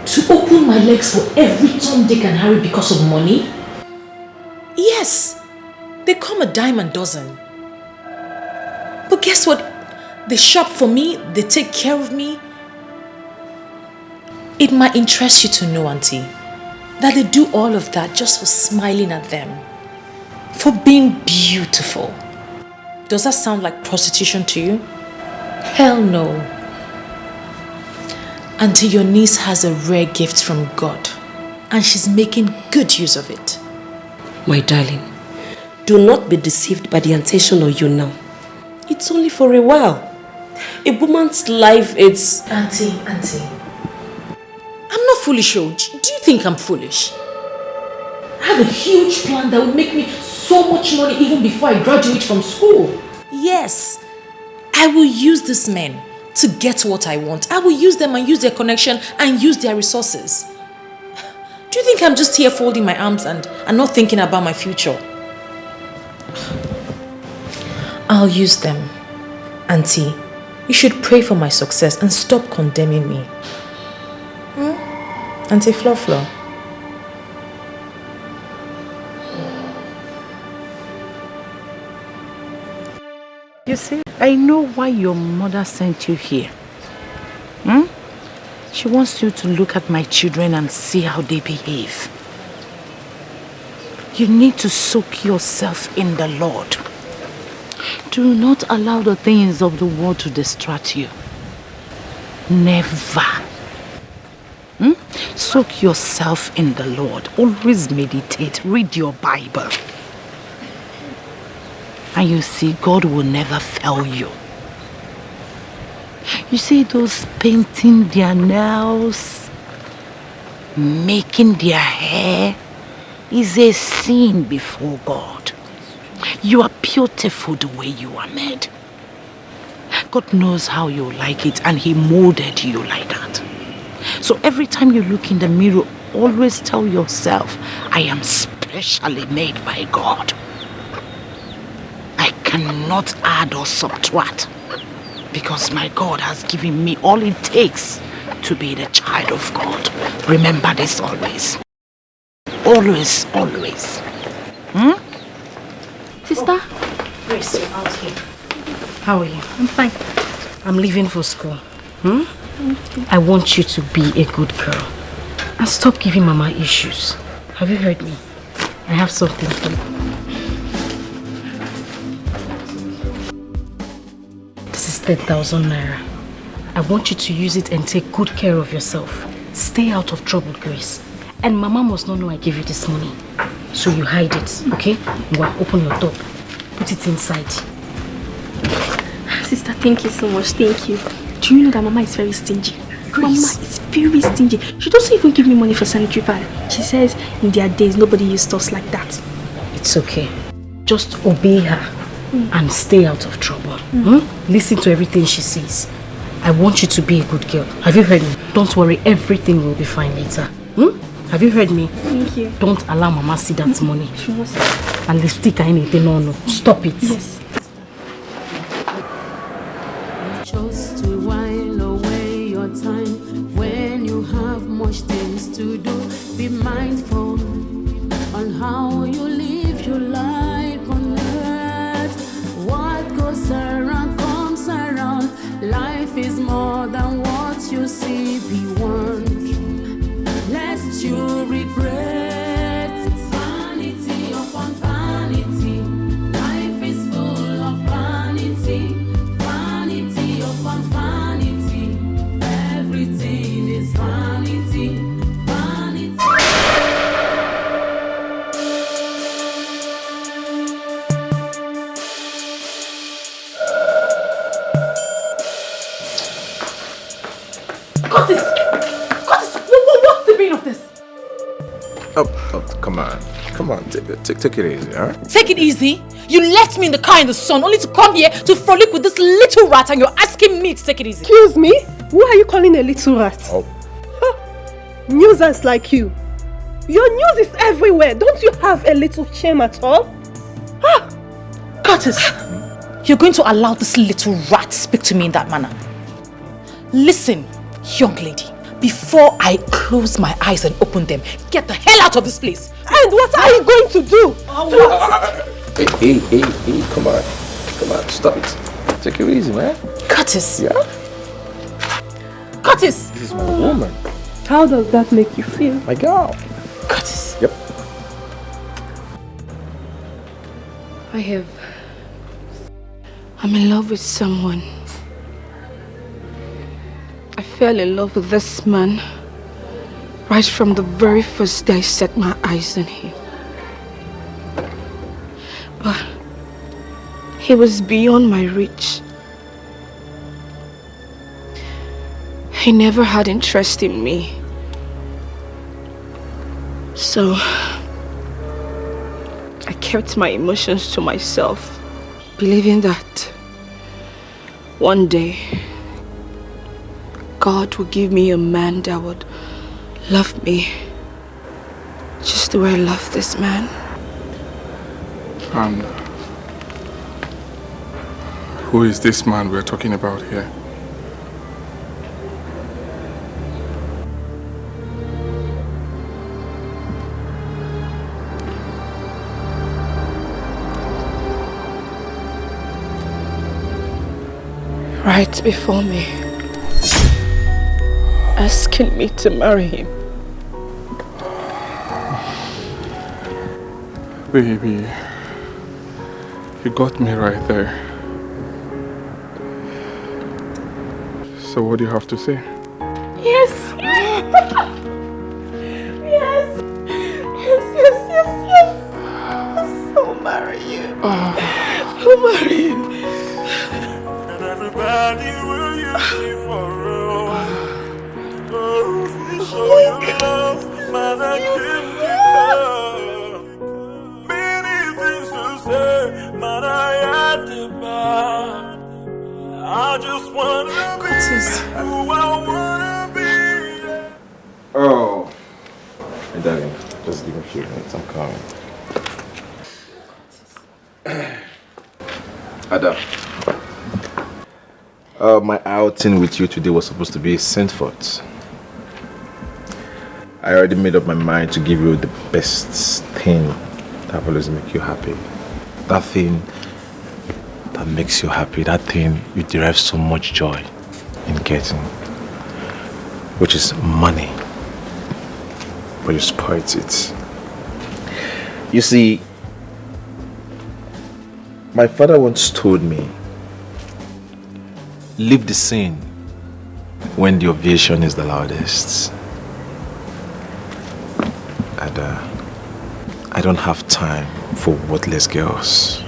[SPEAKER 3] To open my legs for every Tom, Dick and Harry because of money? Yes, they come a dime a dozen. But guess what? They shop for me, they take care of me. It might interest you to know, Auntie, that they do all of that just for smiling at them. For being beautiful. Does that sound like prostitution to you? Hell no. Auntie, your niece has a rare gift from God, and she's making good use of it.
[SPEAKER 17] My darling, do not be deceived by the intention of you now. It's only for a while. A woman's life is...
[SPEAKER 3] Auntie. I'm not foolish, oh. Do you think I'm foolish? I have a huge plan that will make me so much money even before I graduate from school. Yes, I will use these men to get what I want. I will use them and use their connection and use their resources. Do you think I'm just here folding my arms and not thinking about my future? I'll use them. Auntie, you should pray for my success and stop condemning me. Auntie Flo.
[SPEAKER 15] You see, I know why your mother sent you here. She wants you to look at my children and see how they behave. You need to soak yourself in the Lord. Do not allow the things of the world to distract you. Never. Soak yourself in the Lord. Always meditate. Read your Bible. And you see, God will never fail you. You see those painting their nails, making their hair, is a sin before God. You are beautiful the way you are made. God knows how you like it, and He molded you like that. So every time you look in the mirror, always tell yourself, I am specially made by God. I cannot add or subtract, because my God has given me all it takes to be the child of God. Remember this always. Always.
[SPEAKER 7] Sister?
[SPEAKER 3] Grace, you're out here.
[SPEAKER 7] How are you? I'm fine.
[SPEAKER 15] I'm leaving for school. I want you to be a good girl and stop giving Mama issues.
[SPEAKER 7] have you heard me? I have something for you. This is 10,000 naira. I want you to use it and take good care of yourself. Stay out of trouble, Grace. And Mama must not know I gave you this money. So you hide it, okay? Open your door. Put it inside.
[SPEAKER 9] Sister, thank you so much. Thank you. Do you know that Mama is very stingy? Grace. Mama is very stingy. She doesn't even give me money for sanitary pad. She says in their days nobody used stuff like that.
[SPEAKER 7] It's okay. Just obey her and stay out of trouble. Listen to everything she says. I want you to be a good girl. Have you heard me? Don't worry, everything will be fine later. Have you heard me?
[SPEAKER 9] Thank you.
[SPEAKER 7] Don't allow Mama see that money.
[SPEAKER 9] She must.
[SPEAKER 7] And lipstick or anything, no. Stop it.
[SPEAKER 9] Yes.
[SPEAKER 12] Chose to while away your time when you have much things to do. Be mindful on how you live your life on earth. What goes around comes around. Life is more than what you see. Be warned, lest you regret. Vanity upon vanity. Life is full of vanity. Vanity upon vanity. Everything is vanity. Vanity.
[SPEAKER 3] Curtis! Curtis! What's the meaning of this?
[SPEAKER 14] Oh, come on. Come on, take it easy, alright?
[SPEAKER 3] Take it easy? You left me in the car in the sun only to come here to frolic with this little rat and you're asking me to take it easy.
[SPEAKER 4] Excuse me? Who are you calling a little rat?
[SPEAKER 14] Oh.
[SPEAKER 4] Nuisance like you. Your news is everywhere. Don't you have a little shame at all?
[SPEAKER 3] Curtis, you're going to allow this little rat speak to me in that manner. Listen, young lady, before I close my eyes and open them, get the hell out of this place.
[SPEAKER 4] And what are you going to do?
[SPEAKER 14] Hey, come on. Come on, stop it. Take it easy, man.
[SPEAKER 3] Curtis.
[SPEAKER 14] Yeah?
[SPEAKER 3] Curtis!
[SPEAKER 14] This is my woman.
[SPEAKER 4] How does that make you feel?
[SPEAKER 14] My girl.
[SPEAKER 3] Curtis.
[SPEAKER 14] Yep.
[SPEAKER 2] I'm in love with someone. I fell in love with this man right from the very first day I set my eyes on him. But he was beyond my reach. He never had interest in me. So I kept my emotions to myself, believing that one day God would give me a man that would love me just the way I love this man.
[SPEAKER 1] And who is this man we're talking about here?
[SPEAKER 2] Right before me, asking me to marry him.
[SPEAKER 1] Baby, you got me right there. So what do you have to say?
[SPEAKER 4] Yes! Yes! I'll marry you. I'll marry you.
[SPEAKER 8] And everybody will use you for real. To show you love, man, I can't declare. Many things to say, man, I had to buy. I just wanna be who I wanna be.
[SPEAKER 14] Oh. Hey, darling, just give me a few minutes. I'm coming. Ada. My outing with you today was supposed to be sent forth. I already made up my mind to give you the best thing that will always make you happy. That thing that makes you happy, that thing you derive so much joy in getting, which is money. But you spoiled it.
[SPEAKER 18] You see, my father once told me, leave the scene when the ovation is the loudest. And I don't have time for worthless girls.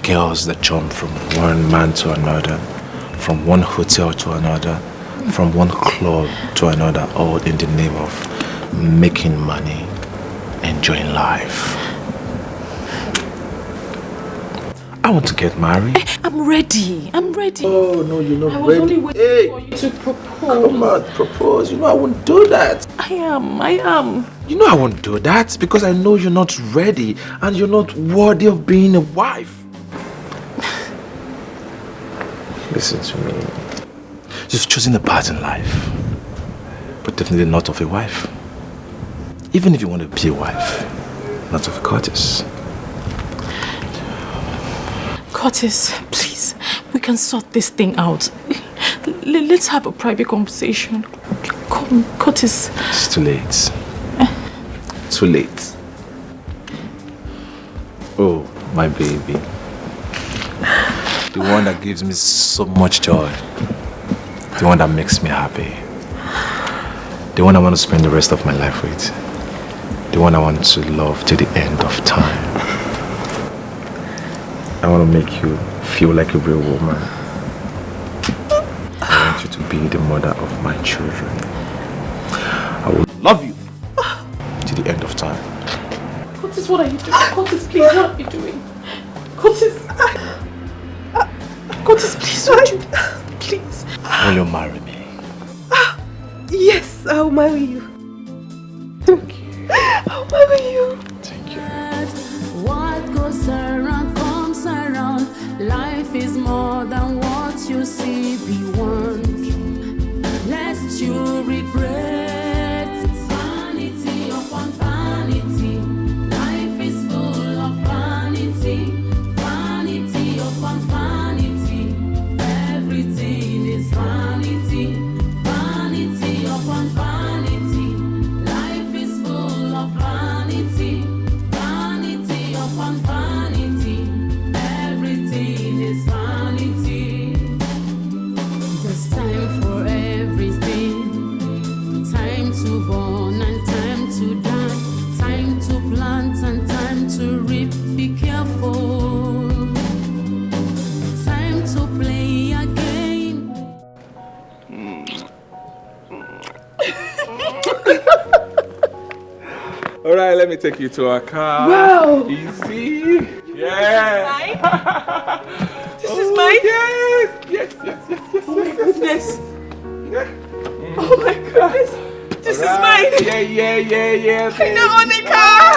[SPEAKER 18] Girls that jump from one man to another, from one hotel to another, from one club to another, all in the name of making money, enjoying life. I want to get married.
[SPEAKER 3] I'm ready. I'm ready.
[SPEAKER 18] Oh, no, you're not
[SPEAKER 3] I was
[SPEAKER 18] ready.
[SPEAKER 3] only waiting for you to propose.
[SPEAKER 18] Come on, propose. You know I won't do that.
[SPEAKER 3] I am.
[SPEAKER 18] You know I won't do that because I know you're not ready and you're not worthy of being a wife. Listen to me. You've chosen a path in life, but definitely not of a wife. Even if you want to be a wife, not of a Curtis.
[SPEAKER 3] Curtis, please, we can sort this thing out. Let's have a private conversation. Come, Curtis.
[SPEAKER 18] It's too late. Too late. Oh, my baby. The one that gives me so much joy. The one that makes me happy. The one I want to spend the rest of my life with. The one I want to love to the end of time. I want to make you feel like a real woman. I want you to be the mother of my children. I will love you to the end of time.
[SPEAKER 3] Curtis, what are you doing? Curtis, please, what are you doing? Curtis. Curtis, please, don't do this. Please.
[SPEAKER 18] Will you marry me?
[SPEAKER 4] Yes, I'll marry you. Thank you. I'll marry you.
[SPEAKER 18] Thank you.
[SPEAKER 12] What goes around comes around. Life is more than what you see beyond. Lest you regret vanity upon vanity. Life is full of vanity. Vanity upon vanity. Everything is vanity. Vanity upon vanity. Life is full of vanity. Vanity upon vanity. Everything is vanity. There's time for everything. Time to born and time to die. Time to plant and time to reap. Be careful. Time to play a game.
[SPEAKER 1] All right, let me take you to our car.
[SPEAKER 4] Wow.
[SPEAKER 1] Easy. Yeah.
[SPEAKER 4] This is mine?
[SPEAKER 1] Yes.
[SPEAKER 4] Oh my goodness.
[SPEAKER 1] Yeah.
[SPEAKER 4] Oh my goodness. This is mine.
[SPEAKER 1] Yeah.
[SPEAKER 4] I now own a car.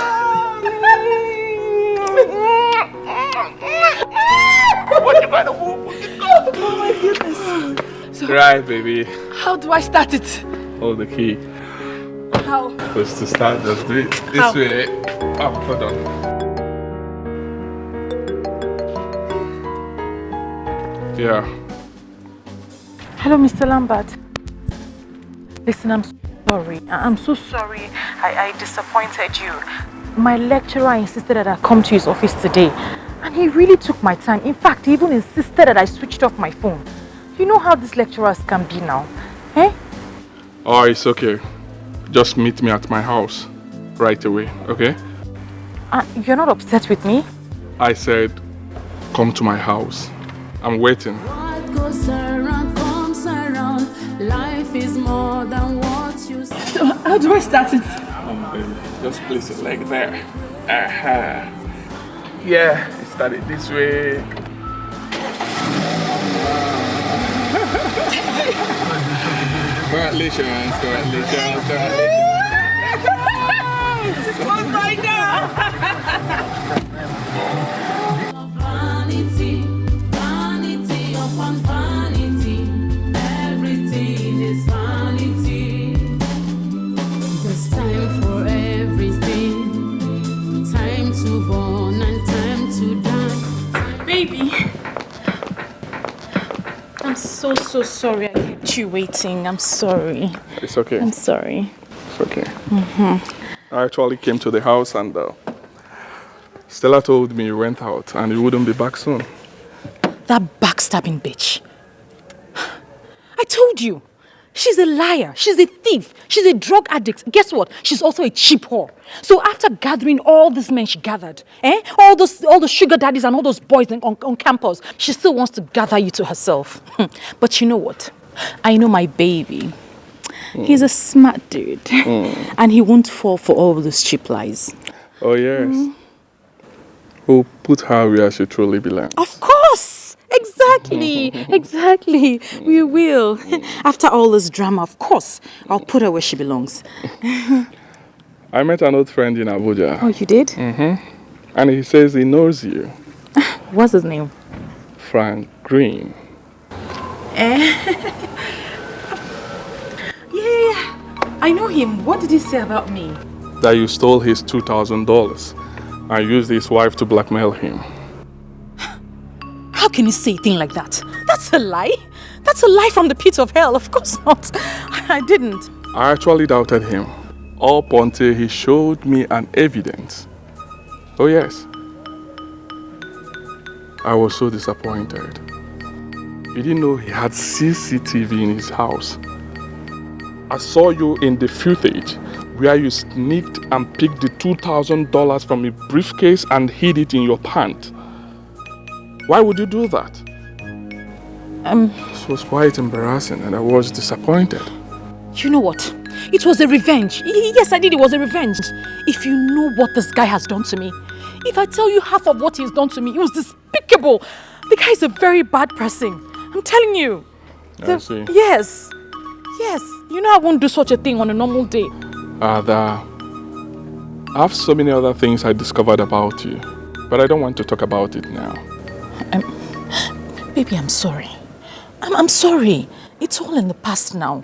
[SPEAKER 4] Oh my goodness. So,
[SPEAKER 1] Right, baby.
[SPEAKER 4] how do I start it?
[SPEAKER 1] Hold the key.
[SPEAKER 4] How?
[SPEAKER 1] First to start, just do it this
[SPEAKER 4] How?
[SPEAKER 1] way. Oh, hold on. Yeah.
[SPEAKER 3] Hello, Mr. Lambert. Listen, I'm sorry. I'm so sorry I disappointed you. My lecturer insisted that I come to his office today. And he really took my time. In fact, he even insisted that I switched off my phone. You know how these lecturers can be now. Eh?
[SPEAKER 1] Oh, it's okay. Just meet me at my house right away, okay?
[SPEAKER 3] You're not upset with me?
[SPEAKER 1] I said, come to my house. I'm waiting.
[SPEAKER 12] What goes around comes around. Life is more than what you see.
[SPEAKER 4] So how do I start it?
[SPEAKER 1] Baby, just place it like there. Aha. Yeah, start it this way. Congratulations.
[SPEAKER 4] Close right now.
[SPEAKER 12] Vanity, vanity upon vanity. Everything is vanity. There's time for everything. Time to born and time to die.
[SPEAKER 3] Baby. I'm so sorry I kept you waiting. I'm sorry.
[SPEAKER 1] It's okay.
[SPEAKER 3] I'm sorry.
[SPEAKER 1] It's okay. I actually came to the house and Stella told me you went out and you wouldn't be back soon.
[SPEAKER 3] That backstabbing bitch. I told you. She's a liar. She's a thief. She's a drug addict. Guess what? She's also a cheap whore. So after gathering all these men she gathered, all the sugar daddies and all those boys on campus, she still wants to gather you to herself. But you know what? I know my baby. He's a smart dude. And he won't fall for all those cheap lies.
[SPEAKER 1] Oh, yes. We'll put her where she truly belongs.
[SPEAKER 3] Of course! Exactly! Exactly! We will. After all this drama, of course, I'll put her where she belongs.
[SPEAKER 1] I met an old friend in Abuja.
[SPEAKER 3] Oh, you did?
[SPEAKER 1] And he says he knows you.
[SPEAKER 3] What's his name?
[SPEAKER 1] Frank Green.
[SPEAKER 3] Yeah, I know him. What did he say about me?
[SPEAKER 1] That you stole his $2,000 and used his wife to blackmail him.
[SPEAKER 3] How can you say a thing like that? That's a lie. That's a lie from the pit of hell. Of course not. I didn't.
[SPEAKER 1] I actually doubted him up until he showed me an evidence. Oh yes. I was so disappointed. You didn't know he had CCTV in his house. I saw you in the footage where you sneaked and picked the $2,000 from a briefcase and hid it in your pant. Why would you do that? It was quite embarrassing and I was disappointed.
[SPEAKER 3] You know what? It was a revenge. Yes, I did. It was a revenge. If you know what this guy has done to me, if I tell you half of what he's done to me, it was despicable. The guy is a very bad person. I'm telling you.
[SPEAKER 1] I see.
[SPEAKER 3] Yes. Yes. You know I won't do such a thing on a normal day.
[SPEAKER 1] Ada, I have so many other things I discovered about you, but I don't want to talk about it now.
[SPEAKER 3] Baby, I'm sorry. I'm sorry. It's all in the past now.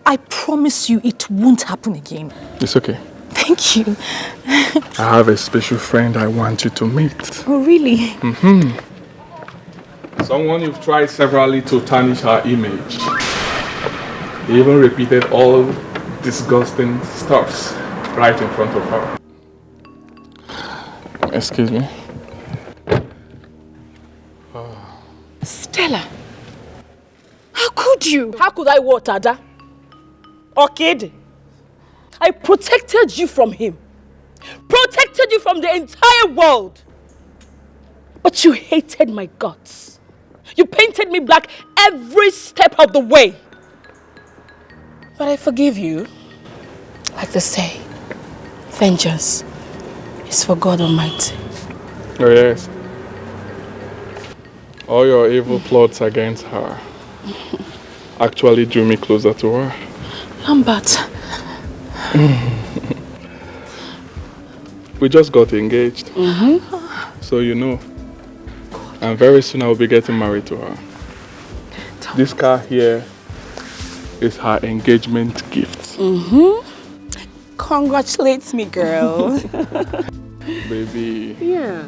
[SPEAKER 3] I promise you it won't happen again.
[SPEAKER 1] It's okay.
[SPEAKER 3] Thank you.
[SPEAKER 1] I have a special friend I want you to meet.
[SPEAKER 3] Oh, really?
[SPEAKER 1] Someone you've tried severally to tarnish her image. He even repeated all disgusting stuffs right in front of her. Excuse me.
[SPEAKER 3] Stella, how could you?
[SPEAKER 15] How could I what, Ada? Okay. I protected you from him. Protected you from the entire world. But you hated my guts. You painted me black every step of the way. But I forgive you. Like they say, vengeance is for God Almighty.
[SPEAKER 1] Oh yes. All your evil plots against her actually drew me closer to her.
[SPEAKER 3] Lambert.
[SPEAKER 1] We just got engaged. So you know. And very soon I will be getting married to her. This car here is her engagement gift.
[SPEAKER 15] Congratulate me, girl.
[SPEAKER 1] Baby.
[SPEAKER 15] Yeah.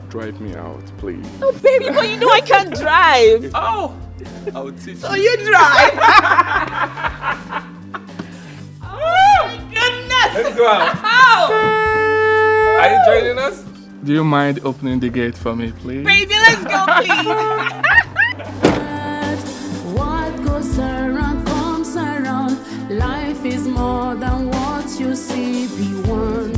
[SPEAKER 1] Drive me out, please.
[SPEAKER 15] Oh, baby, but you know I can't drive.
[SPEAKER 1] Oh, I'll teach
[SPEAKER 15] so you drive. Oh, my goodness.
[SPEAKER 1] Let's go out.
[SPEAKER 15] How?
[SPEAKER 1] Are you joining us? Do you mind opening the gate for me, please?
[SPEAKER 15] Baby, let's go, please.
[SPEAKER 12] What goes around comes around. Life is more than what you see beyond.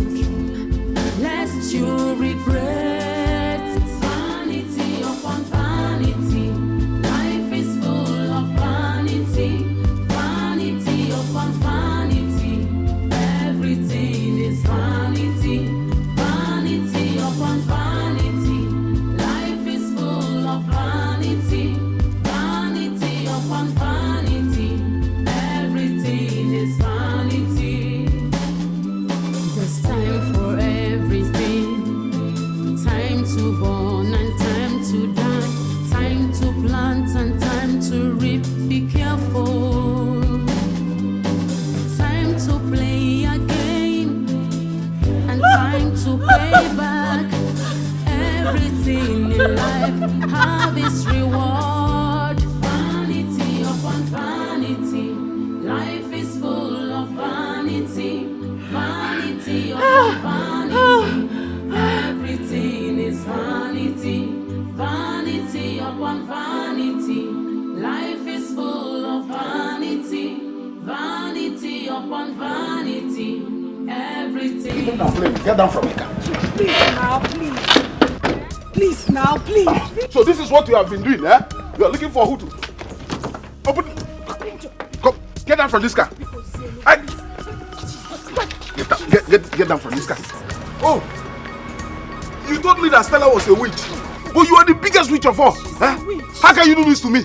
[SPEAKER 12] Lest you regret. Vanity upon vanity. Life is full of vanity. Vanity upon vanity. Everything is vanity. Vanity upon vanity. Life is full of vanity. Vanity upon vanity. Everything is vanity. There's time for everything. Time to born and time to die. Time to plant and time to reap. Be careful. Time to play a game and time to pay back. Everything in life have its reward. Vanity upon vanity. Life is full of vanity. Vanity Vanity upon vanity. Everything is vanity. Vanity upon vanity. Life is full of vanity. Vanity upon vanity. Everything.
[SPEAKER 5] Get down from the car.
[SPEAKER 15] Please now, please. Please now, please.
[SPEAKER 5] So this is what you have been doing, eh? You are looking for who to open. Come, get down from this car. Get down from this car. Oh, you told me that Stella was a witch, but you are the biggest witch of all. Eh? How can you do this to me?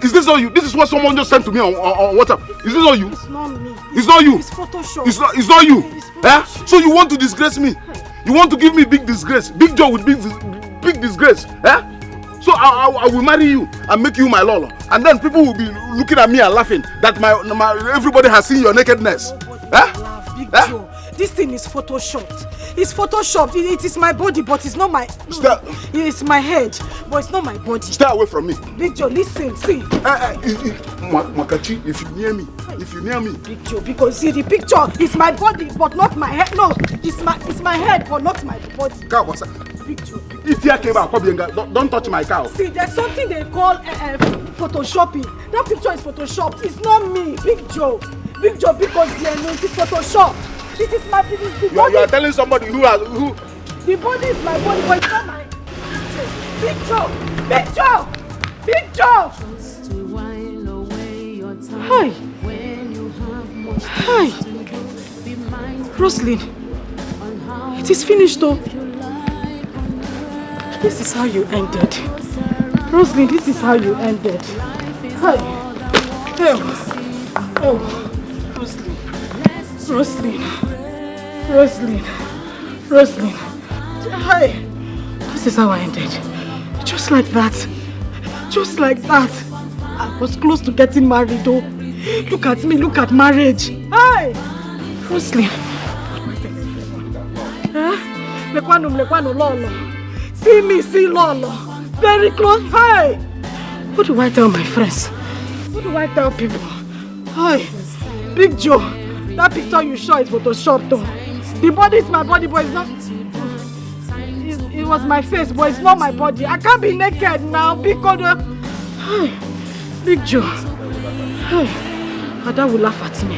[SPEAKER 5] Is this all you? This is what someone just sent to me on WhatsApp. Is this all you?
[SPEAKER 15] It's not me.
[SPEAKER 5] It's not you.
[SPEAKER 15] It's Photoshop.
[SPEAKER 5] It's not you. Eh? So you want to disgrace me? You want to give me big disgrace? Big job with big disgrace? Eh? So I will marry you and make you my lolo, and then people will be looking at me and laughing that my everybody has seen your nakedness. Eh?
[SPEAKER 15] Big Joe, this thing is photoshopped. It's photoshopped. It is my body, but it's not my. It's my head, but it's not my body.
[SPEAKER 5] Stay away from me.
[SPEAKER 15] Big Joe, listen, see.
[SPEAKER 5] Makachi, if you near me,
[SPEAKER 15] Big Joe, because see the picture is my body, but not my head. No, it's my head, but not my body. Big Joe.
[SPEAKER 5] Don't touch my cow.
[SPEAKER 15] See, there's something they call photoshopping. That picture is photoshopped. It's not me, Big Joe. Big Joe, because the it is photoshopped. It is my body.
[SPEAKER 5] You are telling somebody who.
[SPEAKER 15] The body is my body, but it's not my. Big Joe, Big Joe, Big Joe. Hi. Hi. Roslyn, it is finished though. This is how you ended. Roslyn, this is how you ended. Hi. Oh. Roslyn. Hi. This is how I ended. Just like that. I was close to getting married though. Look at me, look at marriage. Hi. Roslyn. Lekwano lolo. See me, see lolo. Very close. Hi. What do I tell my friends? What do I tell people? Hi. Big Joe. That picture you saw is photoshopped though. The body is my body, but it's not. It was my face, but it's not my body. I can't be naked now because Hi. Big Joe. Hi. Ada will laugh at me.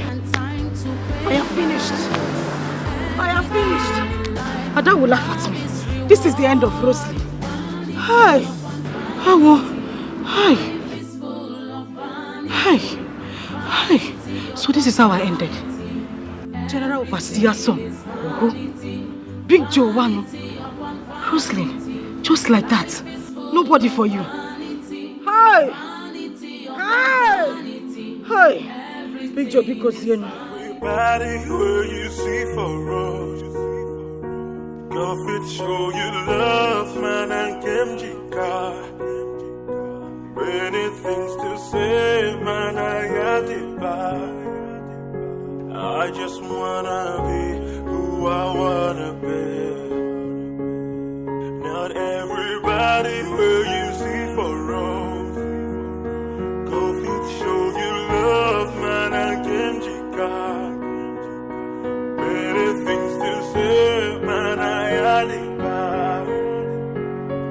[SPEAKER 15] I am finished. Ada will laugh at me. This is the end of Roslyn. Hi. Hi. So this is how I ended. General Overseer's son. Big Joe one. Roslyn. Just like that. Nobody for you. Hi. Big Joe, because you know.
[SPEAKER 8] Everybody where you see for road. Go fit show you love, man, and Kimjika. Many things to say, man, I got it back. I just wanna be who I wanna be. Not everybody where you see for road. Go fit show you love, man, and Kimjika. Many things to say, man, I got it back.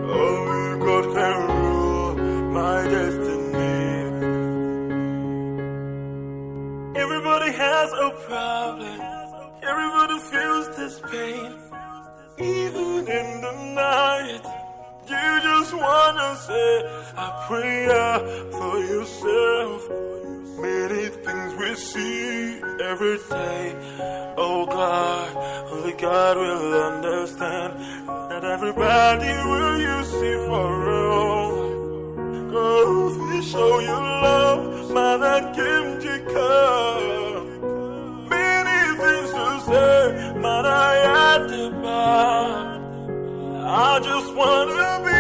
[SPEAKER 8] Only God can rule my destiny. Everybody has a problem. Everybody feels this pain. Even in the night, you just wanna say a prayer for yourself. Many things we see every day. Oh God, only God will understand. Not everybody will you see for real. Go show you love, man, and Kimjika. Many things to say, man, I had to buy. I just wanna be